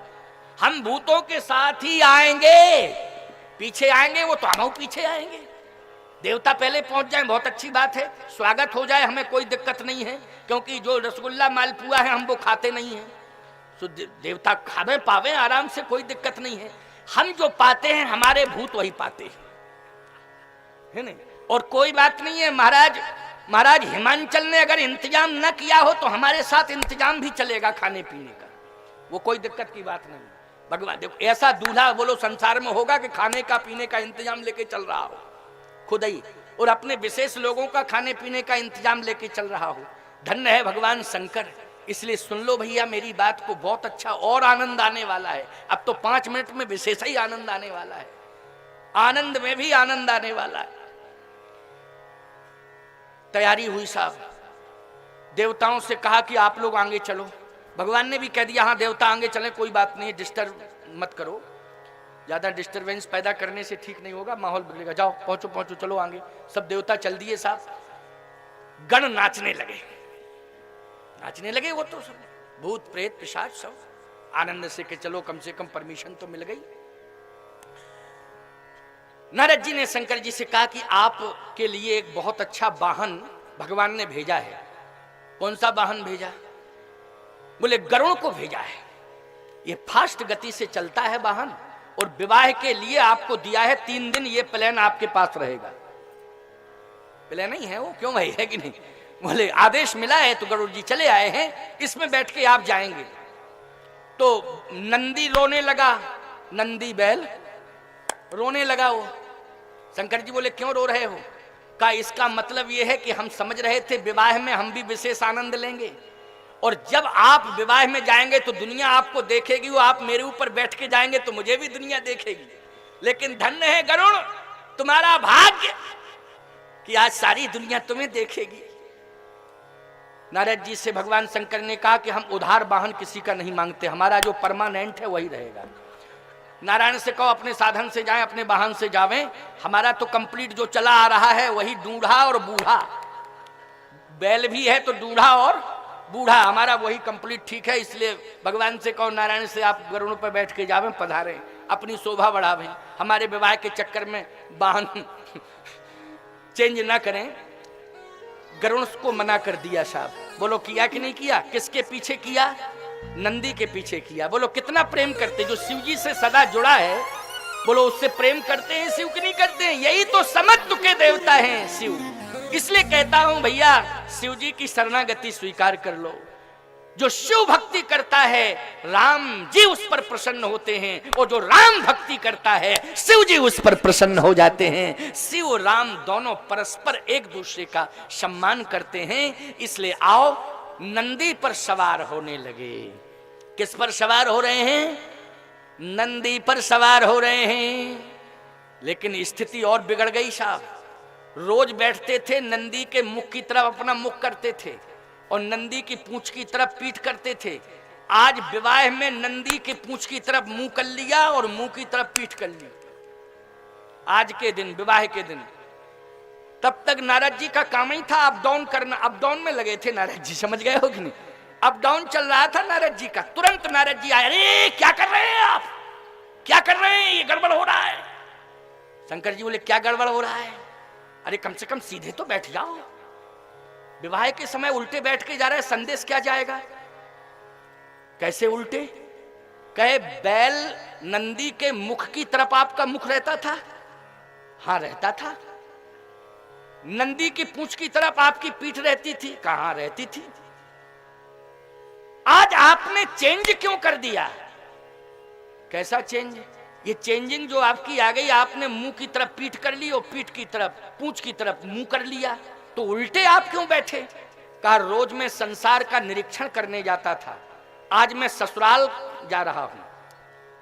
हम भूतों के साथ ही आएंगे। पीछे आएंगे वो तो हम पीछे आएंगे। देवता पहले पहुंच जाए, बहुत अच्छी बात है, स्वागत हो जाए, हमें कोई दिक्कत नहीं है। क्योंकि जो रसगुल्ला मालपुआ है हम वो खाते नहीं हैं, तो देवता खावे पावे आराम से, कोई दिक्कत नहीं है। हम जो पाते हैं हमारे भूत वही पाते हैं, है नहीं। और कोई बात नहीं है, महाराज हिमांचल ने अगर इंतजाम न किया हो तो हमारे साथ इंतजाम भी चलेगा खाने पीने का, वो कोई दिक्कत की बात नहीं। भगवान देखो, ऐसा दूल्हा बोलो संसार में होगा कि खाने का पीने का इंतजाम लेके चल रहा हो खुद ही, और अपने विशेष लोगों का खाने पीने का इंतजाम लेके चल रहा हो। धन्य है भगवान शंकर। इसलिए सुन लो भैया मेरी बात को, बहुत अच्छा और आनंद आने वाला है। अब तो 5 मिनट में विशेष ही आनंद आने वाला है, आनंद में भी आनंद आने वाला है। तैयारी हुई साहब, देवताओं से कहा कि आप लोग आगे चलो। भगवान ने भी कह दिया हाँ देवता आगे चले, कोई बात नहीं, डिस्टर्ब मत करो, ज्यादा डिस्टरबेंस पैदा करने से ठीक नहीं होगा, माहौल बिगड़ेगा। जाओ पहुंचो पहुंचो, चलो आगे। सब देवता चल दिए साहब। गण नाचने लगे, नाचने लगे। वो तो सब भूत प्रेत पिशाच सब आनंद से कि चलो कम से कम परमिशन तो मिल गई। नारद जी ने शंकर जी से कहा कि आपके लिए एक बहुत अच्छा वाहन भगवान ने भेजा है। कौन सा वाहन भेजा? बोले गरुड़ को भेजा है। ये फास्ट गति से चलता है वाहन, और विवाह के लिए आपको दिया है 3 दिन, ये प्लान आपके पास रहेगा। प्लान नहीं है वो, क्यों भाई, है कि नहीं? बोले आदेश मिला है तो गरुड़ जी चले आए हैं, इसमें बैठ के आप जाएंगे। तो नंदी रोने लगा, नंदी बैल रोने लगा। वो शंकर जी बोले क्यों रो रहे हो? का इसका मतलब ये है कि हम समझ रहे थे विवाह में हम भी विशेष आनंद लेंगे, और जब आप विवाह में जाएंगे तो दुनिया आपको देखेगी, वो आप मेरे ऊपर बैठ के जाएंगे तो मुझे भी दुनिया देखेगी। लेकिन धन्य है गरुड़, तुम्हारा भाग्य कि आज सारी दुनिया तुम्हें देखेगी। नारद जी से भगवान शंकर ने कहा कि हम उधार वाहन किसी का नहीं मांगते, हमारा जो परमानेंट है वही रहेगा। नारायण से कहो अपने साधन से जाएं, अपने वाहन से जावें। हमारा तो कंप्लीट जो चला आ रहा है वही दूढ़ा और बूढ़ा, बैल भी है तो दूढ़ा और बूढ़ा, हमारा वही कंप्लीट ठीक है। इसलिए भगवान से कहो नारायण से आप गरुड़ पर बैठ के जावें, पधारें, अपनी शोभा बढ़ावें, हमारे विवाह के चक्कर में वाहन चेंज ना करें। गरुड़ को मना कर दिया साहब। बोलो किया कि नहीं किया? किसके पीछे किया? नंदी के पीछे किया। बोलो कितना प्रेम करते, जो शिव जी से सदा जुड़ा है, बोलो उससे प्रेम करते हैं शिव की नहीं करते हैं? यही तो समत्व के देवता हैं शिव। इसलिए कहता हूं भैया शिव जी की शरणागति स्वीकार कर लो। जो शिव भक्ति करता है राम जी उस पर प्रसन्न होते हैं, और जो राम भक्ति करता है शिव जी उस पर प्रसन्न हो जाते हैं। शिव राम दोनों परस्पर एक दूसरे का सम्मान करते हैं। इसलिए आओ नंदी पर सवार होने लगे। किस पर सवार हो रहे हैं? नंदी पर सवार हो रहे हैं। लेकिन स्थिति और बिगड़ गई साहब। रोज बैठते थे नंदी के मुख की तरफ अपना मुख करते थे और नंदी की पूंछ की तरफ पीठ करते थे। आज विवाह में नंदी के पूंछ की तरफ मुंह कर लिया और मुंह की तरफ पीठ कर ली। आज के दिन, विवाह के दिन, तब तक नारद जी का काम ही था अप डाउन करना। अप डाउन में लगे थे नारद जी, समझ गए हो कि नहीं? अप डाउन चल रहा था नारद जी का। तुरंत नारद जी आए, अरे क्या कर रहे हैं आप, क्या कर रहे हैं, ये गड़बड़ हो रहा है। शंकर जी बोले क्या गड़बड़ हो रहा है? अरे कम से कम सीधे तो बैठ जाओ, विवाह के समय उल्टे बैठ के जा रहे हैं, संदेश क्या जाएगा? कैसे उल्टे? कहे बैल नंदी के मुख की तरफ आपका मुख रहता था? हाँ रहता था। नंदी की पूंछ की तरफ आपकी पीठ रहती थी? कहां रहती थी। आज आपने चेंज क्यों कर दिया? कैसा चेंज? ये चेंजिंग जो आपकी आ गई, आपने मुंह की तरफ पीठ कर ली और पीठ की तरफ, पूंछ की तरफ मुंह कर लिया, तो उल्टे आप क्यों बैठे? कहा रोज मैं संसार का निरीक्षण करने जाता था, आज मैं ससुराल जा रहा हूं।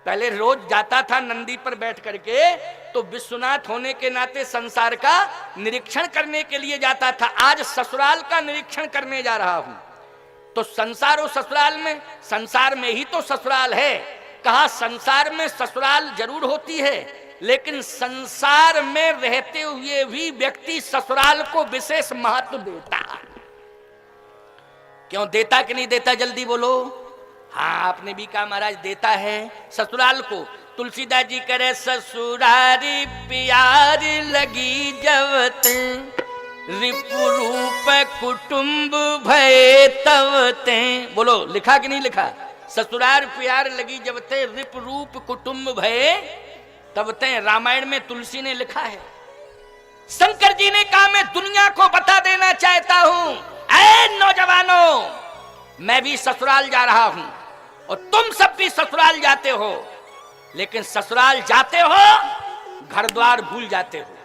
पहले रोज जाता था नंदी पर बैठ करके, तो विश्वनाथ होने के नाते संसार का निरीक्षण करने के लिए जाता था, आज ससुराल का निरीक्षण करने जा रहा हूं। तो संसार और ससुराल में, संसार में ही तो ससुराल है। कहा संसार में ससुराल जरूर होती है, लेकिन संसार में रहते हुए भी व्यक्ति ससुराल को विशेष महत्व देता। क्यों देता कि नहीं देता? जल्दी बोलो। हाँ आपने भी कहा महाराज देता है ससुराल को। तुलसीदास जी करे ससुरारी प्यार लगी जवत, रिपुरूप कुटुंब भय तवते। बोलो लिखा कि नहीं लिखा? ससुरार प्यार लगी जवते, रिपुरूप कुटुंब भय तवते। रामायण में तुलसी ने लिखा है। शंकर जी ने कहा मैं दुनिया को बता देना चाहता हूं, ऐ नौजवानों, मैं भी ससुराल जा रहा हूं और तुम सब भी ससुराल जाते हो, लेकिन ससुराल जाते हो घर द्वार भूल जाते हो।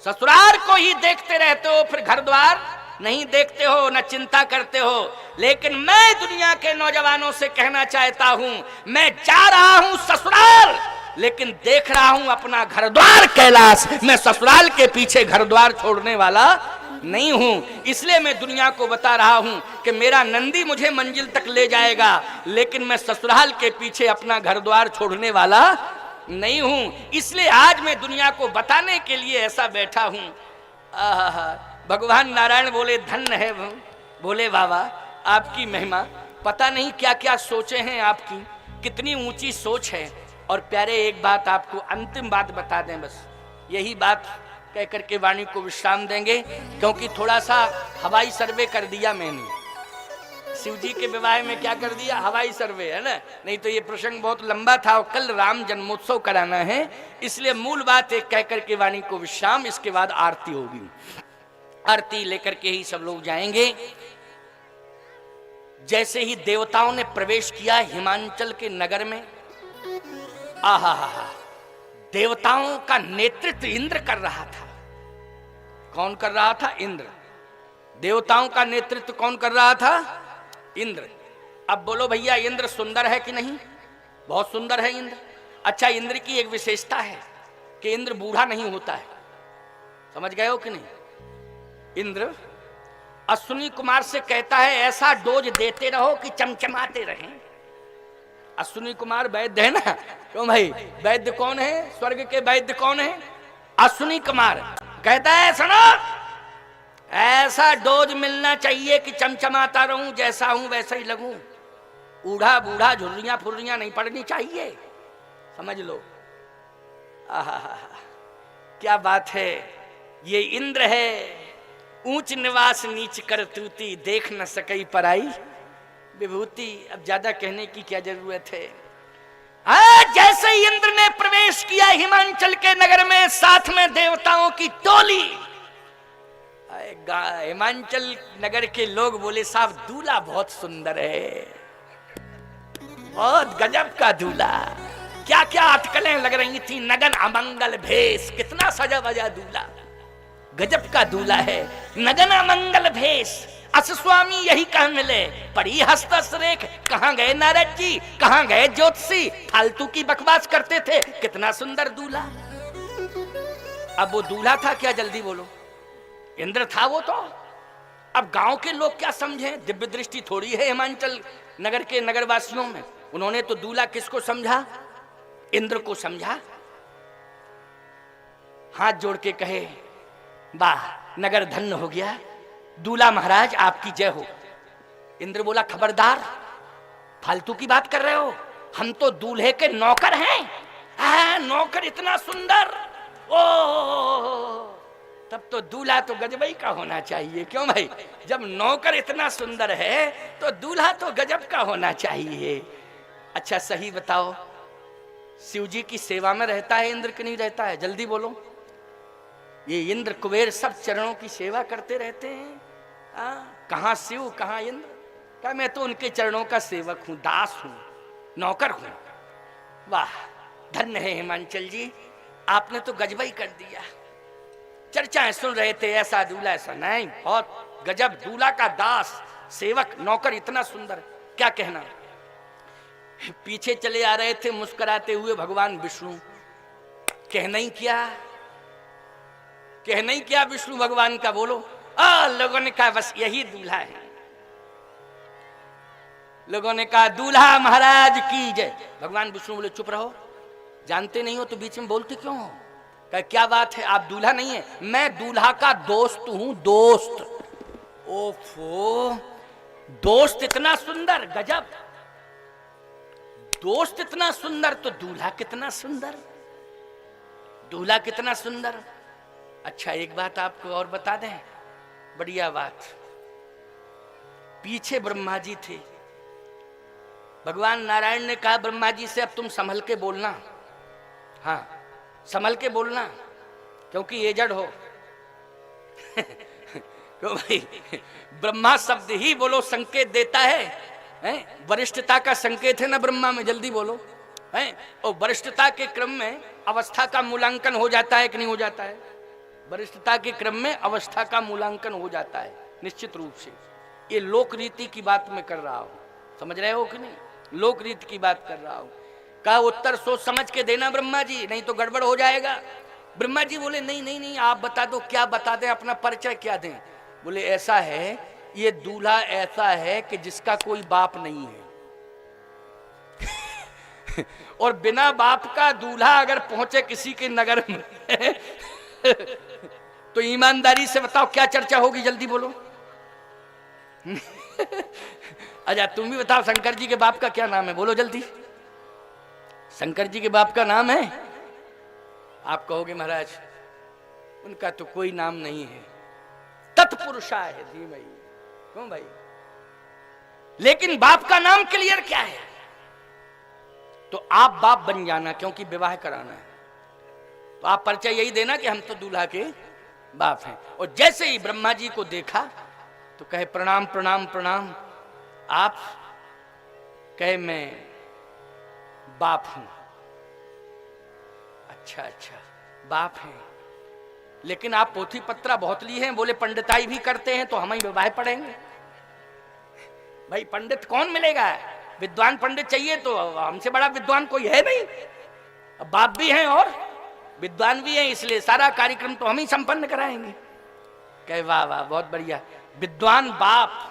ससुराल को ही देखते रहते हो, फिर घर द्वार नहीं देखते हो, न चिंता करते हो। लेकिन मैं दुनिया के नौजवानों से कहना चाहता हूं, मैं जा रहा हूं ससुराल, लेकिन देख रहा हूं अपना घर द्वार कैलाश। मैं ससुराल के पीछे घर द्वार छोड़ने वाला नहीं हूं। इसलिए मैं दुनिया को बता रहा हूं कि मेरा नंदी मुझे मंजिल तक ले जाएगा, लेकिन मैं ससुराल के पीछे अपना घर द्वार छोड़ने वाला नहीं हूं। इसलिए आज मैं दुनिया को बताने के लिए ऐसा बैठा हूं। भगवान नारायण बोले धन्य है बोले बाबा आपकी महिमा, पता नहीं क्या क्या सोचे हैं आपकी, कितनी ऊंची सोच है। और प्यारे एक बात आपको अंतिम बात बता दें, बस यही बात कह करके वाणी को विश्राम देंगे, क्योंकि थोड़ा सा हवाई सर्वे कर दिया मैंने। शिव जी के विवाह में क्या कर दिया? हवाई सर्वे, है ना? नहीं तो ये प्रसंग बहुत लंबा था और कल राम जन्मोत्सव कराना है, इसलिए मूल बात एक कह करके वाणी को विश्राम, इसके बाद आरती होगी। आरती लेकर के ही सब लोग जाएंगे। जैसे ही देवताओं ने प्रवेश किया हिमांचल के नगर में, आहा देवताओं का नेतृत्व इंद्र कर रहा था। कौन कर रहा था? इंद्र। देवताओं का नेतृत्व कौन कर रहा था? इंद्र। अब बोलो भैया इंद्र सुंदर है कि नहीं? बहुत सुंदर है इंद्र। अच्छा इंद्र की एक विशेषता है कि इंद्र बूढ़ा नहीं होता है, समझ गए हो कि नहीं? इंद्र अश्विनी कुमार से कहता है ऐसा डोज देते रहो कि चमचमाते रहें। अश्विनी कुमार वैद्य है ना, क्यों भाई? वैद्य कौन है? स्वर्ग के वैद्य कौन है? अश्विनी कुमार। कहता है सुनो, ऐसा डोज मिलना चाहिए कि चमचमाता रहूं, जैसा हूं वैसा ही लगूं, बूढ़ा बूढ़ा झुर्रियां फुर्रियां नहीं पड़नी चाहिए, समझ लो। आहा, क्या बात है। ये इंद्र है, ऊंच निवास नीच करतूती, देख न सकई पराई विभूति। अब ज्यादा कहने की क्या जरूरत है। जैसे ही इंद्र ने प्रवेश किया हिमांचल के नगर में, साथ में देवताओं की टोली। हिमांचल नगर के लोग बोले साहब दूल्हा बहुत सुंदर है, बहुत गजब का दूल्हा। क्या क्या अटकलें लग रही थी, नगन अमंगल भेष, कितना सजा बजा दूल्हा, गजब का दूल्हा है, नगन अमंगल भेष। अस स्वामी यही कह मिले, पड़ी हस्त रेख, कहां गए नारद जी, कहां गए ज्योतिषी, फालतू की बकवास करते थे, कितना सुंदर दूल्हा। अब वो दूल्हा था क्या, जल्दी बोलो? इंद्र था वो तो। अब गांव के लोग क्या समझे, दिव्य दृष्टि थोड़ी है हिमांचल नगर के नगरवासियों में। उन्होंने तो दूल्हा किसको समझा? इंद्र को समझा। हाथ जोड़ के कहे वाह नगर धन्य हो गया, दूल्हा महाराज आपकी जय हो। इंद्र बोला खबरदार, फालतू की बात कर रहे हो, हम तो दूल्हे के नौकर हैं। नौकर इतना सुंदर, ओ तब तो दूल्हा तो गजबई का होना चाहिए, क्यों भाई? जब नौकर इतना सुंदर है तो दूल्हा तो गजब का होना चाहिए। अच्छा सही बताओ, शिव जी की सेवा में रहता है इंद्र कि नहीं रहता है? जल्दी बोलो। ये इंद्र कुबेर सब चरणों की सेवा करते रहते हैं। कहां शिव कहां इंद्र? क्या मैं तो उनके चरणों का सेवक हूं, दास हूं, नौकर हूं। वाह धन्य है हिमांचल जी, आपने तो गजबई कर दिया। चर्चाएं सुन रहे थे, ऐसा दूल्हा ऐसा नहीं, बहुत गजब, दूल्हा का दास सेवक नौकर इतना सुंदर, क्या कहना। पीछे चले आ रहे थे मुस्कुराते हुए भगवान विष्णु। कहना ही क्या विष्णु भगवान का, बोलो। लोगों ने कहा बस यही दूल्हा है। लोगों ने कहा दूल्हा महाराज की जय। भगवान विष्णु बोले चुप रहो, जानते नहीं हो तो बीच में बोलते क्यों हो? क्या बात है, आप दूल्हा नहीं है? मैं दूल्हा का दोस्त हूं, दोस्त। ओफो, दोस्त इतना सुंदर, गजब। दोस्त इतना सुंदर तो दूल्हा कितना सुंदर, दूल्हा कितना सुंदर। अच्छा एक बात आपको और बता दें, बढ़िया बात। पीछे ब्रह्मा जी थे, भगवान नारायण ने कहा ब्रह्मा जी से अब तुम संभल के बोलना, हाँ संभल के बोलना, क्योंकि एजड हो। क्यों भाई? ब्रह्मा शब्द ही बोलो संकेत देता है, वरिष्ठता का संकेत है ना ब्रह्मा में, जल्दी बोलो। और वरिष्ठता के क्रम में अवस्था का मूल्यांकन हो जाता है कि नहीं हो जाता है? वरिष्ठता के क्रम में अवस्था का मूल्यांकन हो जाता है निश्चित रूप से। ये लोक रीति की बात मैं कर रहा हूं, समझ रहे हो कि नहीं? लोक रीति की बात कर रहा हूं। कहा उत्तर सोच समझ के देना ब्रह्मा जी, नहीं तो गड़बड़ हो जाएगा। ब्रह्मा जी बोले नहीं नहीं नहीं, आप बता दो, क्या बता दें, अपना परिचय क्या दें? बोले ऐसा है, ये दूल्हा ऐसा है कि जिसका कोई बाप नहीं है। और बिना बाप का दूल्हा अगर पहुंचे किसी के नगर में तो ईमानदारी से बताओ क्या चर्चा होगी, जल्दी बोलो। अच्छा तुम भी बताओ, शंकर जी के बाप का क्या नाम है, बोलो जल्दी। शंकर जी के बाप का नाम है? आप कहोगे महाराज उनका तो कोई नाम नहीं है, तत्पुरुषा है धीमहि। क्यों भाई? लेकिन बाप का नाम क्लियर क्या है? तो आप बाप बन जाना, क्योंकि विवाह कराना है। तो आप परिचय यही देना कि हम तो दूल्हा के बाप हैं। और जैसे ही ब्रह्मा जी को देखा तो कहे प्रणाम प्रणाम प्रणाम। आप कहे मैं बाप हूं। अच्छा अच्छा बाप हैं, लेकिन आप पोथी पत्रा बहुत ली हैं। बोले पंडिताई भी करते हैं तो हम ही विवाह पढ़ेंगे। भाई पंडित कौन मिलेगा, विद्वान पंडित चाहिए तो हमसे बड़ा विद्वान कोई है नहीं। अब बाप भी हैं और विद्वान भी हैं, इसलिए सारा कार्यक्रम तो हम ही संपन्न कराएंगे। कहे वाह वाह बहुत बढ़िया, विद्वान बाप।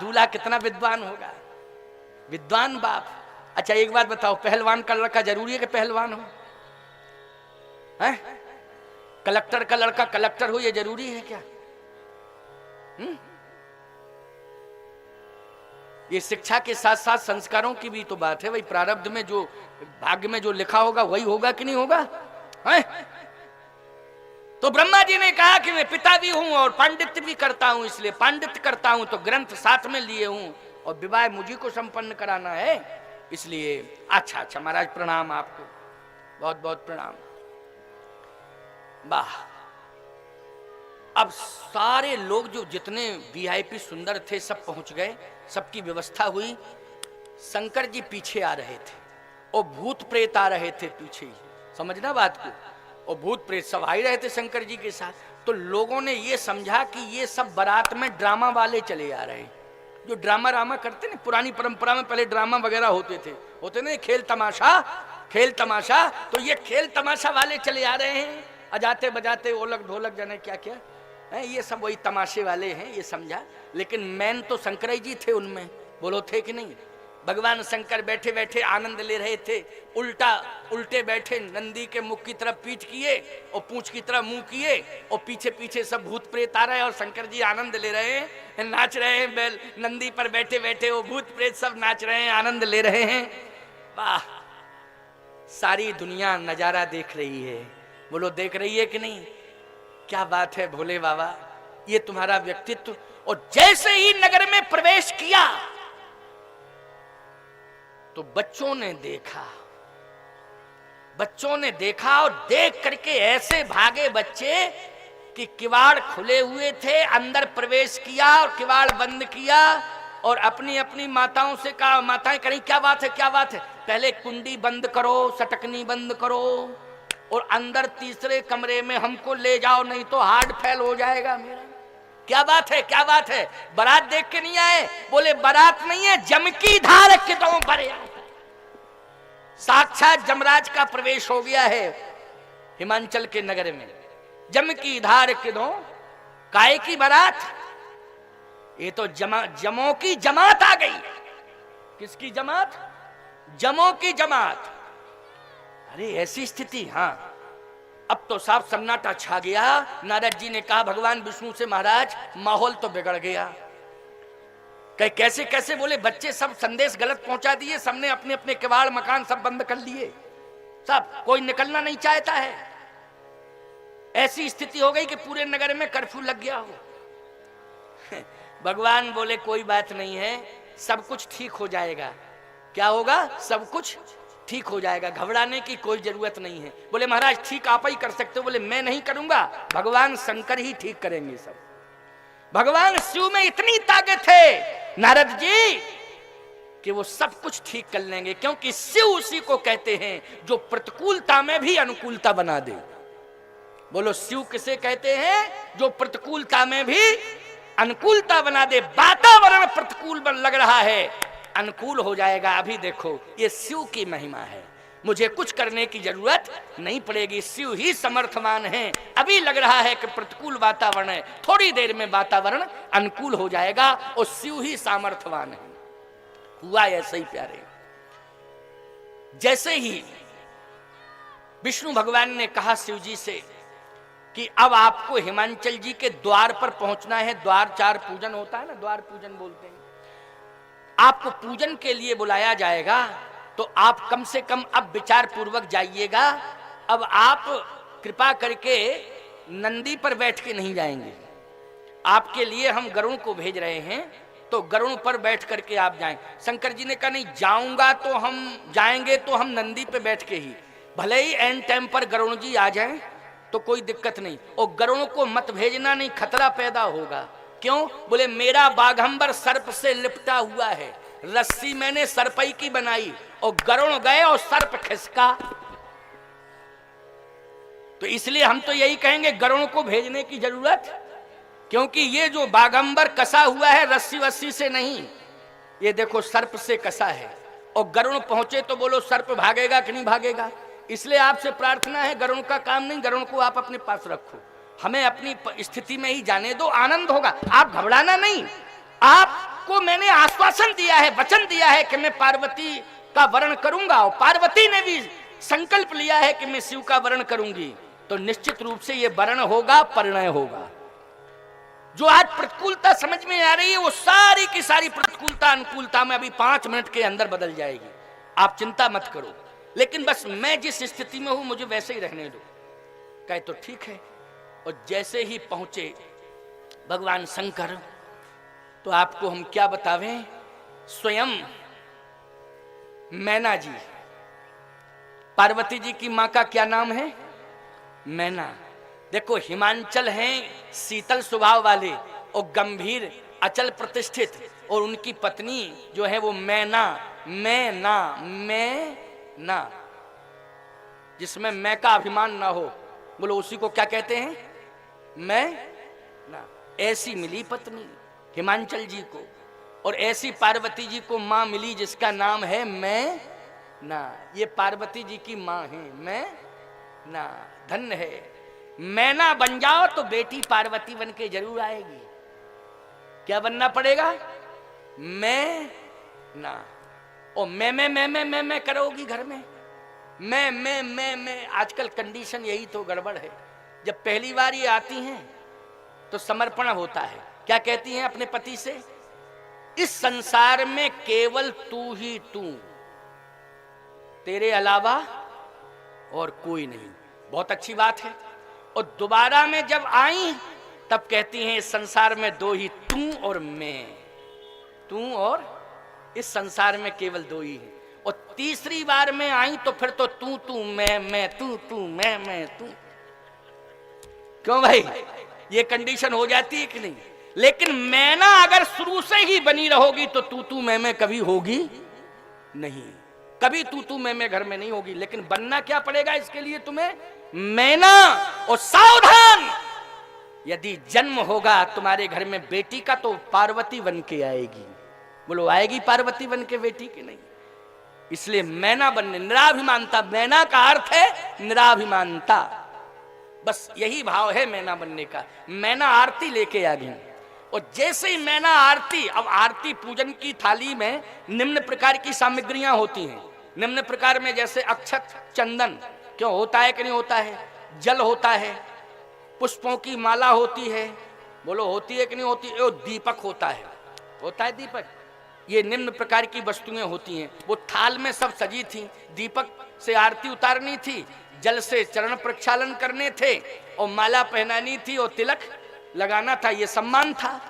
दूल्हा कितना विद्वान होगा, विद्वान बाप। अच्छा एक बात बताओ, पहलवान का लड़का जरूरी है कि पहलवान हो? हैं? कलेक्टर का लड़का कलेक्टर हो, ये जरूरी है क्या? ये शिक्षा के साथ साथ संस्कारों की भी तो बात है। भाई प्रारब्ध में जो, भाग्य में जो लिखा होगा वही होगा कि नहीं होगा? हैं? तो ब्रह्मा जी ने कहा कि मैं पिता भी हूं और पांडित्य भी करता हूं, इसलिए पांडित्य करता हूं तो ग्रंथ साथ में लिए हूं और विवाह मुझी को संपन्न कराना है, इसलिए। अच्छा महाराज प्रणाम आपको, बहुत बहुत प्रणाम। वाह। अब सारे लोग जो जितने वीआईपी सुंदर थे सब पहुंच गए, सबकी व्यवस्था हुई। शंकर जी पीछे आ रहे थे और भूत प्रेत आ रहे थे पीछे, समझना बात को। और भूत प्रेत सब आ ही रहे थे शंकर जी के साथ। तो लोगों ने ये समझा कि ये सब बारात में ड्रामा वाले चले आ रहे हैं, जो ड्रामा रामा करते ना, पुरानी परंपरा में पहले ड्रामा वगैरह होते ना, खेल तमाशा। तो ये खेल तमाशा वाले चले आ रहे हैं, अजाते बजाते ओलक ढोलक जाने क्या क्या है, ये सब वही तमाशे वाले हैं, ये समझा। लेकिन मैन तो शंकर जी थे उनमें, बोलो थे कि नहीं? भगवान शंकर बैठे बैठे आनंद ले रहे थे, उल्टे बैठे, नंदी के मुख की तरफ पीठ किए और पूंछ की तरफ मुंह किए, और पीछे पीछे सब भूत प्रेत आ रहे हैं और शंकर जी आनंद ले रहे हैं, नाच रहे हैं। बैल नंदी पर बैठे बैठे वो भूत प्रेत सब नाच रहे हैं, आनंद ले रहे हैं। वाह, सारी दुनिया नजारा देख रही है, बोलो देख रही है कि नहीं? क्या बात है भोले बाबा, ये तुम्हारा व्यक्तित्व। और जैसे ही नगर में प्रवेश किया तो बच्चों ने देखा और देख करके ऐसे भागे बच्चे कि किवाड़ खुले हुए थे, अंदर प्रवेश किया और किवाड़ बंद किया और अपनी अपनी माताओं से कहा, माताएं कहीं क्या बात है, पहले कुंडी बंद करो, सटकनी बंद करो और अंदर तीसरे कमरे में हमको ले जाओ, नहीं तो हार्ट फेल हो जाएगा मेरा। क्या बात है, बारात देख के नहीं आए? बोले बारात नहीं है, जम की धार कितों भरे आए। साक्षात जमराज का प्रवेश हो गया है हिमांचल के नगर में। जम की धार कितों, काय की बारात? ये तो जमों की जमात आ गई। किसकी जमात? जमों की जमात। अरे ऐसी स्थिति। हाँ, अब तो साफ सन्नाटा छा गया। नारद जी ने कहा भगवान विष्णु से, महाराज माहौल तो बिगड़ गया। कैसे कैसे? बोले बच्चे सब संदेश गलत पहुंचा दिए, सबने अपने अपने किवाड़ मकान सब बंद कर लिए, सब कोई निकलना नहीं चाहता है। ऐसी स्थिति हो गई कि पूरे नगर में कर्फ्यू लग गया हो। भगवान बोले कोई बात नहीं है, सब कुछ ठीक हो जाएगा। क्या होगा? सब कुछ ठीक हो जाएगा, घबराने की कोई जरूरत नहीं है। बोले महाराज ठीक आप ही कर सकते हो। बोले मैं नहीं करूंगा, भगवान शंकर ही ठीक करेंगे सब। भगवान शिव में इतनी ताकत है नारद जी कि वो सब कुछ ठीक कर लेंगे, क्योंकि शिव उसी को कहते हैं जो प्रतिकूलता में भी अनुकूलता बना दे। बोलो शिव किसे कहते हैं? जो प्रतिकूलता में भी अनुकूलता बना दे। वातावरण प्रतिकूल लग रहा है, अनुकूल हो जाएगा। अभी देखो ये शिव की महिमा है, मुझे कुछ करने की जरूरत नहीं पड़ेगी, शिव ही समर्थवान है। अभी लग रहा है कि प्रतिकूल वातावरण है, थोड़ी देर में वातावरण अनुकूल हो जाएगा और शिव ही सामर्थवान है। हुआ ऐसे ही प्यारे। जैसे ही विष्णु भगवान ने कहा शिव जी से कि अब आपको हिमांचल जी के द्वार पर पहुंचना है, द्वार चार पूजन होता है ना, द्वार पूजन बोलते हैं, आपको पूजन के लिए बुलाया जाएगा, तो आप कम से कम अब विचार पूर्वक जाइएगा। अब आप कृपा करके नंदी पर बैठ के नहीं जाएंगे, आपके लिए हम गरुड़ को भेज रहे हैं, तो गरुड़ पर बैठ करके आप जाएं। शंकर जी ने कहा नहीं, जाऊंगा तो हम जाएंगे तो हम नंदी पे बैठ के ही, भले ही एंड टाइम पर गरुड़ जी आ जाएं तो कोई दिक्कत नहीं, और गरुड़ को मत भेजना, नहीं खतरा पैदा होगा। क्यों? बोले मेरा बाघंबर सर्प से लिपटा हुआ है, रस्सी मैंने सर्पई की बनाई और गरुड़ गए और सर्प खिसका, तो इसलिए हम तो यही कहेंगे गरुड़ को भेजने की जरूरत, क्योंकि ये जो बाघंबर कसा हुआ है रस्सी वस्सी से नहीं, ये देखो सर्प से कसा है। और गरुड़ पहुंचे तो बोलो सर्प भागेगा कि नहीं भागेगा? इसलिए आपसे प्रार्थना है, गरुड़ का काम नहीं, गरुड़ को आप अपने पास रखो, हमें अपनी स्थिति में ही जाने दो, आनंद होगा, आप घबराना नहीं। आपको मैंने आश्वासन दिया है, वचन दिया है कि मैं पार्वती का वर्ण करूंगा, और पार्वती ने भी संकल्प लिया है कि मैं शिव का वर्ण करूंगी, तो निश्चित रूप से यह वर्ण होगा, परिणय होगा। जो आज प्रतिकूलता समझ में आ रही है, वो सारी की सारी प्रतिकूलता अनुकूलता में अभी 5 मिनट के अंदर बदल जाएगी। आप चिंता मत करो, लेकिन बस मैं जिस स्थिति में हूं मुझे वैसे ही रहने दो। कहे तो ठीक है। और जैसे ही पहुंचे भगवान शंकर, तो आपको हम क्या बतावें, स्वयं मैना जी, पार्वती जी की मां का क्या नाम है, मैना। देखो, हिमांचल हैं शीतल स्वभाव वाले और गंभीर अचल प्रतिष्ठित, और उनकी पत्नी जो है वो मैना, मैना, जिसमें मैं का अभिमान ना हो, बोलो उसी को क्या कहते हैं, मैना। ऐसी मिली पत्नी हिमांचल जी को, और ऐसी पार्वती जी को मां मिली जिसका नाम है मैना। ये पार्वती जी की मां है मैना। धन्य है, मैना बन जाओ तो बेटी पार्वती बन के जरूर आएगी। क्या बनना पड़ेगा, मैना। और मैं करोगी घर में, मैं। आजकल कंडीशन यही तो गड़बड़ है। जब पहली बार ये आती हैं तो समर्पण होता है। क्या कहती हैं अपने पति से, इस संसार में केवल तू ही तू, तेरे अलावा और कोई नहीं। बहुत अच्छी बात है। और दोबारा में जब आई तब कहती हैं इस संसार में 2 ही, तू और मैं, तू और इस संसार में केवल 2 ही है। और तीसरी बार में आई तो फिर तो तू मैं, तू मैं तू। क्यों भाई, ये कंडीशन हो जाती है कि नहीं। लेकिन मैना अगर शुरू से ही बनी रहोगी तो तू मैं कभी होगी नहीं, कभी तू मैं घर में नहीं होगी। लेकिन बनना क्या पड़ेगा इसके लिए तुम्हें, मैना। और सावधान, यदि जन्म होगा तुम्हारे घर में बेटी का तो पार्वती बन के आएगी। बोलो आएगी पार्वती बन के बेटी की नहीं। इसलिए मैना बनने, निराभिमानता, मैना का अर्थ है निराभिमानता। बस यही भाव है मैना बनने का। मैना आरती लेके आ गई, और जैसे ही मैना आरती, अब आरती पूजन की थाली में निम्न प्रकार की सामग्रियां होती हैं। निम्न प्रकार में जैसे अक्षत, चंदन, क्यों होता है कि नहीं होता है, जल होता है, पुष्पों की माला होती है, बोलो होती है कि नहीं होती है, और दीपक होता है दीपक। ये निम्न प्रकार की वस्तुएं होती हैं। वो थाल में सब सजी थी, दीपक से आरती उतारनी थी, जल से चरण प्रक्षालन करने थे, और माला पहनानी थी, और तिलक लगाना था, ये सम्मान था।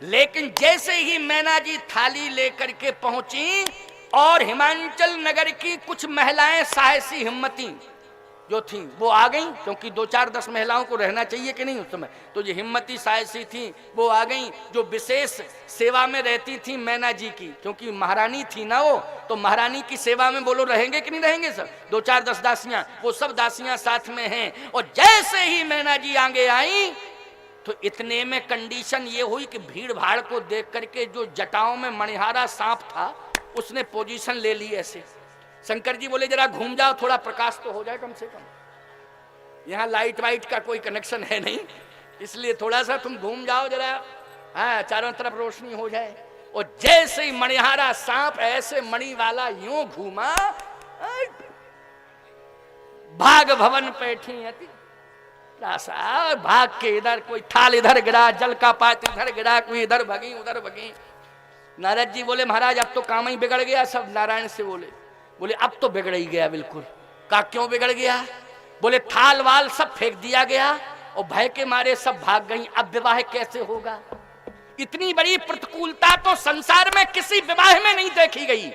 लेकिन जैसे ही मैना जी थाली लेकर के पहुंची, और हिमांचल नगर की कुछ महिलाएं साहसी हिम्मती जो थी वो आ गई, क्योंकि 2-4-10 महिलाओं को रहना चाहिए कि नहीं उस समय, तो ये हिम्मती साहसी थी वो आ गई, जो विशेष सेवा में रहती थी मैना जी की, क्योंकि महारानी थी ना वो, तो महारानी की सेवा में बोलो रहेंगे कि नहीं रहेंगे सब, 2-4-10 दासियां, वो सब दासियां साथ में हैं। और जैसे ही मैना जी आगे आई तो इतने में कंडीशन ये हुई कि भीड़ भाड़ को देख करके जो जटाओं में मणिहारा सांप था उसने पोजीशन ले ली ऐसे। शंकर जी बोले जरा घूम जाओ, थोड़ा प्रकाश तो हो जाए कम से कम। यहाँ लाइट वाइट का कोई कनेक्शन है नहीं, इसलिए थोड़ा सा तुम घूम जाओ जरा, हाँ चारों तरफ रोशनी हो जाए। और जैसे ही मणिहारा सांप ऐसे मणि वाला यूं घूमा, भाग भवन बैठी अति भाग के इधर कोई थाल इधर गिरा, जल का पात्र इधर गिरा, कोई इधर भगी उधर भगी। नारद जी बोले महाराज अब तो काम ही बिगड़ गया सब। नारायण से बोले अब तो बिगड़ ही गया बिल्कुल। का क्यों बिगड़ गया? बोले थाल वाल सब फेंक दिया गया और भय के मारे सब भाग गई, अब विवाह कैसे होगा? इतनी बड़ी प्रतिकूलता तो संसार में किसी विवाह में नहीं देखी गई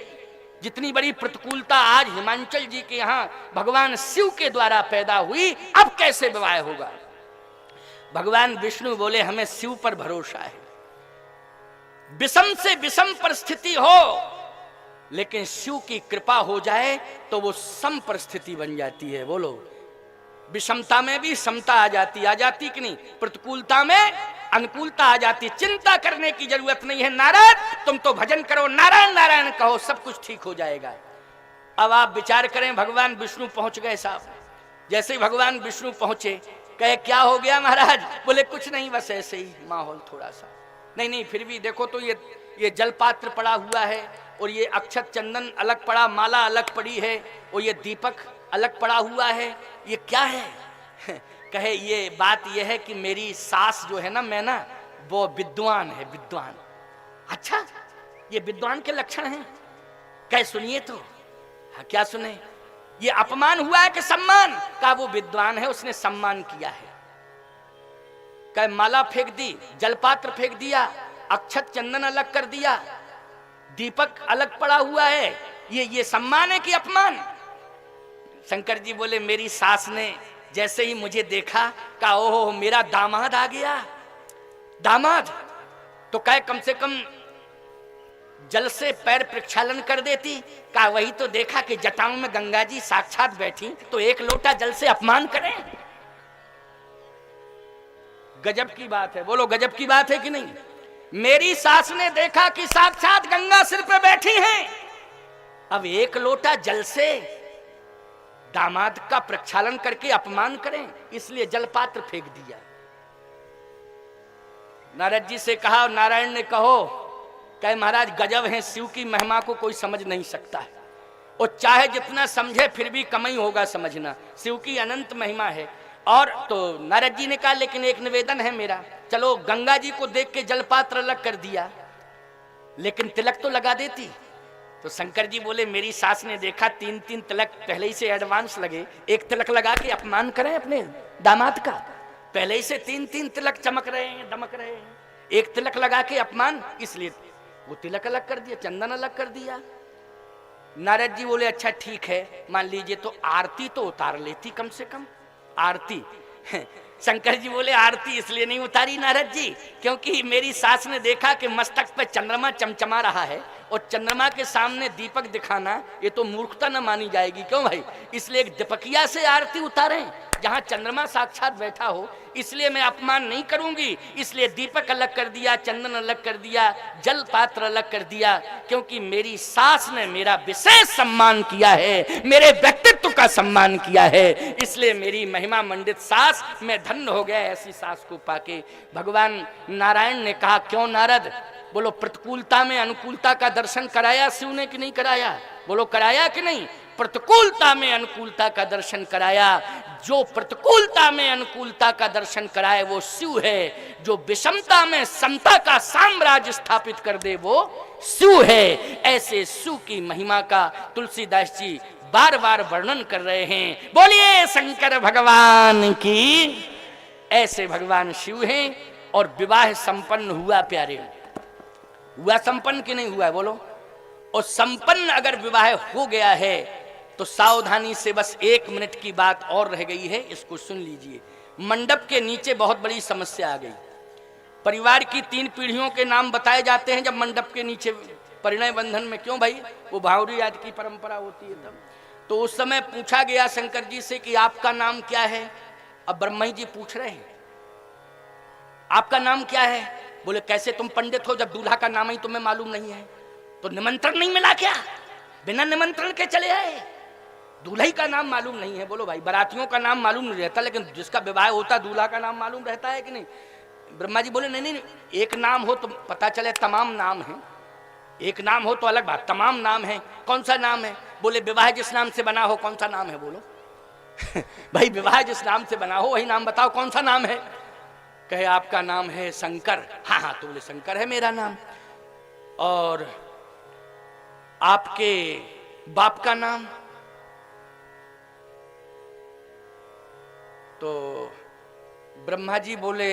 जितनी बड़ी प्रतिकूलता आज हिमांचल जी के यहाँ भगवान शिव के द्वारा पैदा हुई। अब कैसे विवाह होगा? भगवान विष्णु बोले हमें शिव पर भरोसा है। विषम से विषम परिस्थिति हो लेकिन शिव की कृपा हो जाए तो वो सम परिस्थिति बन जाती है। बोलो विषमता में भी समता आ जाती कि नहीं? प्रतिकूलता में अनुकूलता आ जाती। चिंता करने की जरूरत नहीं है नारद, तुम तो भजन करो, नारायण नारायण कहो, सब कुछ ठीक हो जाएगा। अब आप विचार करें, भगवान विष्णु पहुंच गए साहब। जैसे ही भगवान विष्णु पहुंचे, कहे क्या हो गया महाराज? बोले कुछ नहीं, बस ऐसे ही माहौल थोड़ा सा। नहीं फिर भी देखो तो ये जल पात्र पड़ा हुआ है और ये अक्षत चंदन अलग पड़ा, माला अलग पड़ी है, और ये दीपक अलग पड़ा हुआ है, ये क्या है? कहे ये बात ये है कि मेरी सास जो है ना, मैं ना वो विद्वान है, विद्वान। अच्छा, ये विद्वान के लक्षण हैं? कहे सुनिए तो। हाँ, क्या सुने? ये अपमान हुआ है कि सम्मान? का वो विद्वान है, उसने सम्मान किया है। कहे माला फेंक दी, जलपात्र फेंक दिया, अक्षत चंदन अलग कर दिया, दीपक अलग पड़ा हुआ है, ये सम्मान है कि अपमान? शंकर जी बोले मेरी सास ने जैसे ही मुझे देखा, कहा ओहो मेरा दामाद आ गया। दामाद तो कहे कम से कम जल से पैर प्रक्षालन कर देती। कहा वही तो देखा कि जटाओं में गंगा जी साक्षात बैठी, तो एक लोटा जल से अपमान करें? गजब की बात है, बोलो गजब की बात है कि नहीं? मेरी सास ने देखा कि साक्षात गंगा सिर पे बैठी हैं, अब एक लोटा जल से दामाद का प्रक्षालन करके अपमान करें, इसलिए जलपात्र फेंक दिया। नारद जी से कहा, नारायण ने कहो, कहे महाराज गजब है, शिव की महिमा को कोई समझ नहीं सकता है, और चाहे जितना समझे फिर भी कम ही होगा समझना। शिव की अनंत महिमा है। और तो नारद जी ने कहा लेकिन एक निवेदन है मेरा, चलो गंगा जी को देख के जलपात्र अलग कर दिया, लेकिन तिलक तो लगा देती। तो शंकर जी बोले मेरी सास ने देखा 3-3 तिलक पहले ही से एडवांस लगे, एक तिलक लगा के अपमान करें अपने दामाद का? पहले ही से 3-3 तिलक चमक रहे हैं, दमक रहे हैं, एक तिलक लगा के अपमान, इसलिए वो तिलक अलग कर दिया, चंदन अलग कर दिया। नारद जी बोले अच्छा ठीक है, मान लीजिए, तो आरती तो उतार लेती कम से कम, आरती। शंकर जी बोले आरती इसलिए नहीं उतारी नारद जी, क्योंकि मेरी सास ने देखा कि मस्तक पे चंद्रमा चमचमा रहा है, और चंद्रमा के सामने दीपक दिखाना ये तो मूर्खता न मानी जाएगी। क्यों भाई? इसलिए एक दीपकिया से आरती उतारें जहां चंद्रमा साक्षात बैठा हो, इसलिए मैं अपमान नहीं करूंगी, इसलिए दीपक अलग कर दिया, चंदन अलग कर दिया, जल पात्र अलग कर दिया, क्योंकि मेरी सास ने मेरा विशेष सम्मान किया है, मेरे व्यक्तित्व का सम्मान किया है, इसलिए मेरी महिमा मंडित सास, मैं धन्य हो गया ऐसी सास को पाके। भगवान नारायण ने कहा क्यों नारद? बोलो प्रतिकूलता में अनुकूलता का दर्शन कराया शिव ने कि नहीं कराया? बोलो कराया कि नहीं? प्रतिकूलता में अनुकूलता का दर्शन कराया। जो प्रतिकूलता में अनुकूलता का दर्शन कराए वो शिव है, जो विषमता में समता का साम्राज्य स्थापित कर दे वो शिव है। ऐसे शिव की महिमा का तुलसीदास जी बार बार वर्णन कर रहे हैं। बोलिए शंकर भगवान की। ऐसे भगवान शिव हैं और विवाह संपन्न हुआ प्यारे, हुआ संपन्न कि नहीं हुआ है? बोलो। और संपन्न अगर विवाह हो गया है तो सावधानी से बस 1 मिनट की बात और रह गई है, इसको सुन लीजिए। मंडप के नीचे बहुत बड़ी समस्या आ गई। परिवार की 3 पीढ़ियों के नाम बताए जाते हैं जब मंडप के नीचे परिणय बंधन में। क्यों भाई? वो भावरी आदि की परंपरा होती है तब। तो उस समय पूछा गया शंकर जी से कि आपका नाम क्या है? अब ब्रह्मा जी पूछ रहे हैं आपका नाम क्या है? बोले कैसे तुम पंडित हो जब दूल्हा का नाम ही तुम्हें मालूम नहीं है? तो निमंत्रण नहीं मिला क्या? बिना निमंत्रण के चले आए? दूल्हे का नाम मालूम नहीं है? बोलो भाई, बारातियों का नाम मालूम नहीं रहता, लेकिन जिसका विवाह होता दूल्हा का नाम मालूम रहता है कि नहीं? ब्रह्मा जी बोले नहीं नहीं, एक नाम हो तो पता चले तमाम नाम है, एक नाम हो तो अलग बात, तमाम नाम है। कौन सा नाम है? बोले विवाह जिस नाम से बना हो। कौन सा नाम है? बोलो भाई, विवाह जिस नाम से बना हो वही नाम बताओ, कौन सा नाम है? कहे आपका नाम है शंकर। हाँ हाँ, तो बोले शंकर है मेरा नाम। और आपके बाप का नाम? तो ब्रह्मा जी बोले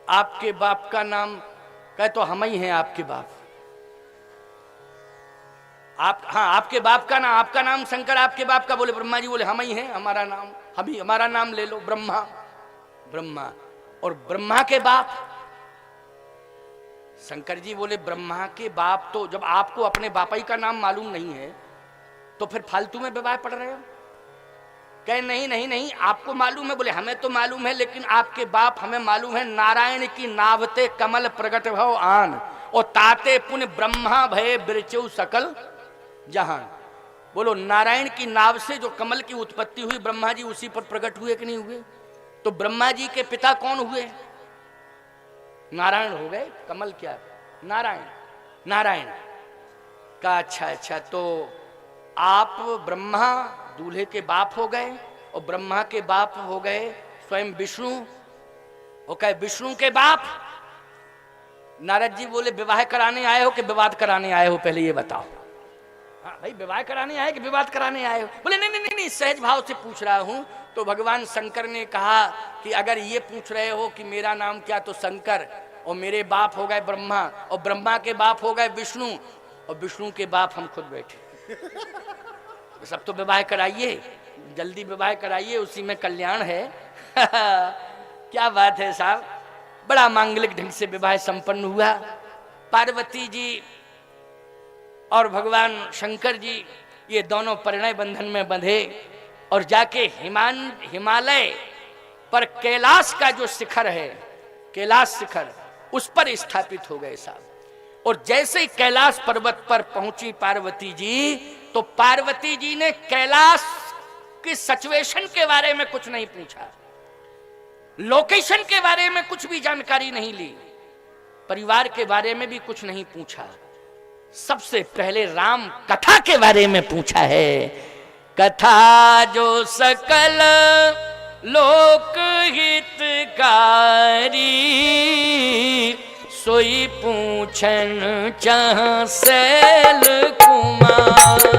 आपके बाप का नाम? कहे तो हम ही हैं आपके बाप। आप? हाँ, आपके बाप का नाम, आपका नाम शंकर, आपके बाप का? बोले ब्रह्मा जी बोले हम ही हैं, हमारा नाम, हम ही, हमारा नाम ले लो, ब्रह्मा। ब्रह्मा। और ब्रह्मा के बाप? शंकर जी बोले ब्रह्मा के बाप तो जब आपको अपने बापाई का नाम मालूम नहीं है तो फिर फालतू में विवाह पढ़ रहे हो। कहे नहीं नहीं नहीं, आपको मालूम है? बोले हमें तो मालूम है, लेकिन आपके बाप हमें मालूम है। नारायण की नावते कमल प्रगट भव आन, और ताते पुण्य ब्रह्मा भये बिरचौ सकल जहान। बोलो नारायण की नाव से जो कमल की उत्पत्ति हुई, ब्रह्मा जी उसी पर प्रकट हुए कि नहीं हुए? तो ब्रह्मा जी के पिता कौन हुए? नारायण हो गए। कमल क्या? नारायण। नारायण का अच्छा अच्छा, तो आप ब्रह्मा दूल्हे के बाप हो गए और ब्रह्मा के बाप हो गए स्वयं विष्णु। वो कहे विष्णु के बाप। नारद जी बोले विवाह कराने आए हो कि विवाद कराने आए हो, पहले ये बताओ। हाँ भाई, विवाह कराने आए कि विवाद कराने आए हो? बोले नहीं नहीं नहीं, सहज भाव से पूछ रहा हूं। तो भगवान शंकर ने कहा कि अगर ये पूछ रहे हो कि मेरा नाम क्या, तो शंकर, और मेरे बाप हो गए ब्रह्मा, और ब्रह्मा के बाप हो गए विष्णु, और विष्णु के बाप हम खुद बैठे। सब तो विवाह कराइए, जल्दी विवाह कराइए, उसी में कल्याण है। क्या बात है साहब, बड़ा मांगलिक ढंग से विवाह संपन्न हुआ। पार्वती जी और भगवान शंकर जी ये दोनों परिणय बंधन में बंधे और जाके हिमालय पर कैलाश का जो शिखर है, कैलाश शिखर, उस पर स्थापित हो गए साहब। और जैसे ही कैलाश पर्वत पर पहुंची पार्वती जी, तो पार्वती जी ने कैलाश की सिचुएशन के बारे में कुछ नहीं पूछा, लोकेशन के बारे में कुछ भी जानकारी नहीं ली, परिवार के बारे में भी कुछ नहीं पूछा। सबसे पहले राम कथा के बारे में पूछा है। कथा जो सकल लोक हितकारी, सोई पूछन चाह सैल कुमार।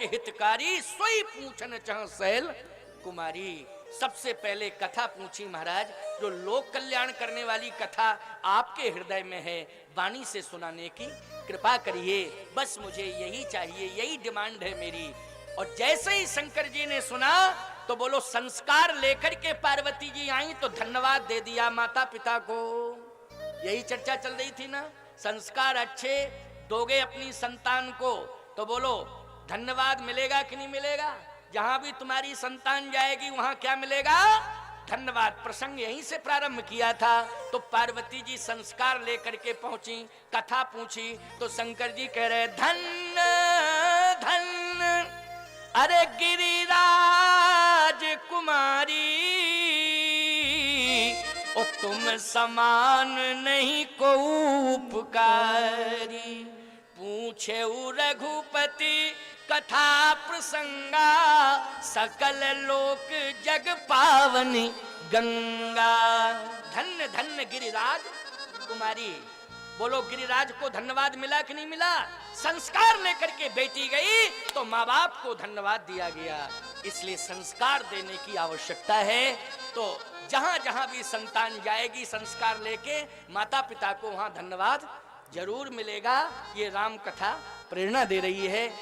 हितकारी सोई पूछन चाह सैल कुमारी। सबसे पहले कथा पूछी महाराज, जो लोक कल्याण करने वाली कथा आपके हृदय में है, वाणी से सुनाने की कृपा करिए। बस मुझे यही चाहिए, यही डिमांड है मेरी। और जैसे ही शंकर जी ने सुना तो बोलो संस्कार लेकर के पार्वती जी आई तो धन्यवाद दे दिया माता पिता को। यही चर्चा चल रही थी ना, संस्कार अच्छे दोगे अपनी संतान को तो बोलो धन्यवाद मिलेगा कि नहीं मिलेगा? जहां भी तुम्हारी संतान जाएगी वहां क्या मिलेगा? धन्यवाद। प्रसंग यहीं से प्रारंभ किया था। तो पार्वती जी संस्कार लेकर के पहुंची, कथा पूछी तो शंकर जी कह रहे धन्य धन्य अरे गिरिराज कुमारी, ओ तुम समान नहीं को उपकारी। पूछे रघुपति कथा प्रसंगा, सकल लोक जग पावनी गंगा। धन्य धन्य गिरिराज कुमारी। बोलो गिरिराज को धन्यवाद मिला कि नहीं मिला? संस्कार लेकर के बेटी गई तो माँ बाप को धन्यवाद दिया गया। इसलिए संस्कार देने की आवश्यकता है। तो जहां जहां भी संतान जाएगी संस्कार लेके माता पिता को वहां धन्यवाद जरूर मिलेगा। ये राम कथा प्रेरणा दे रही है।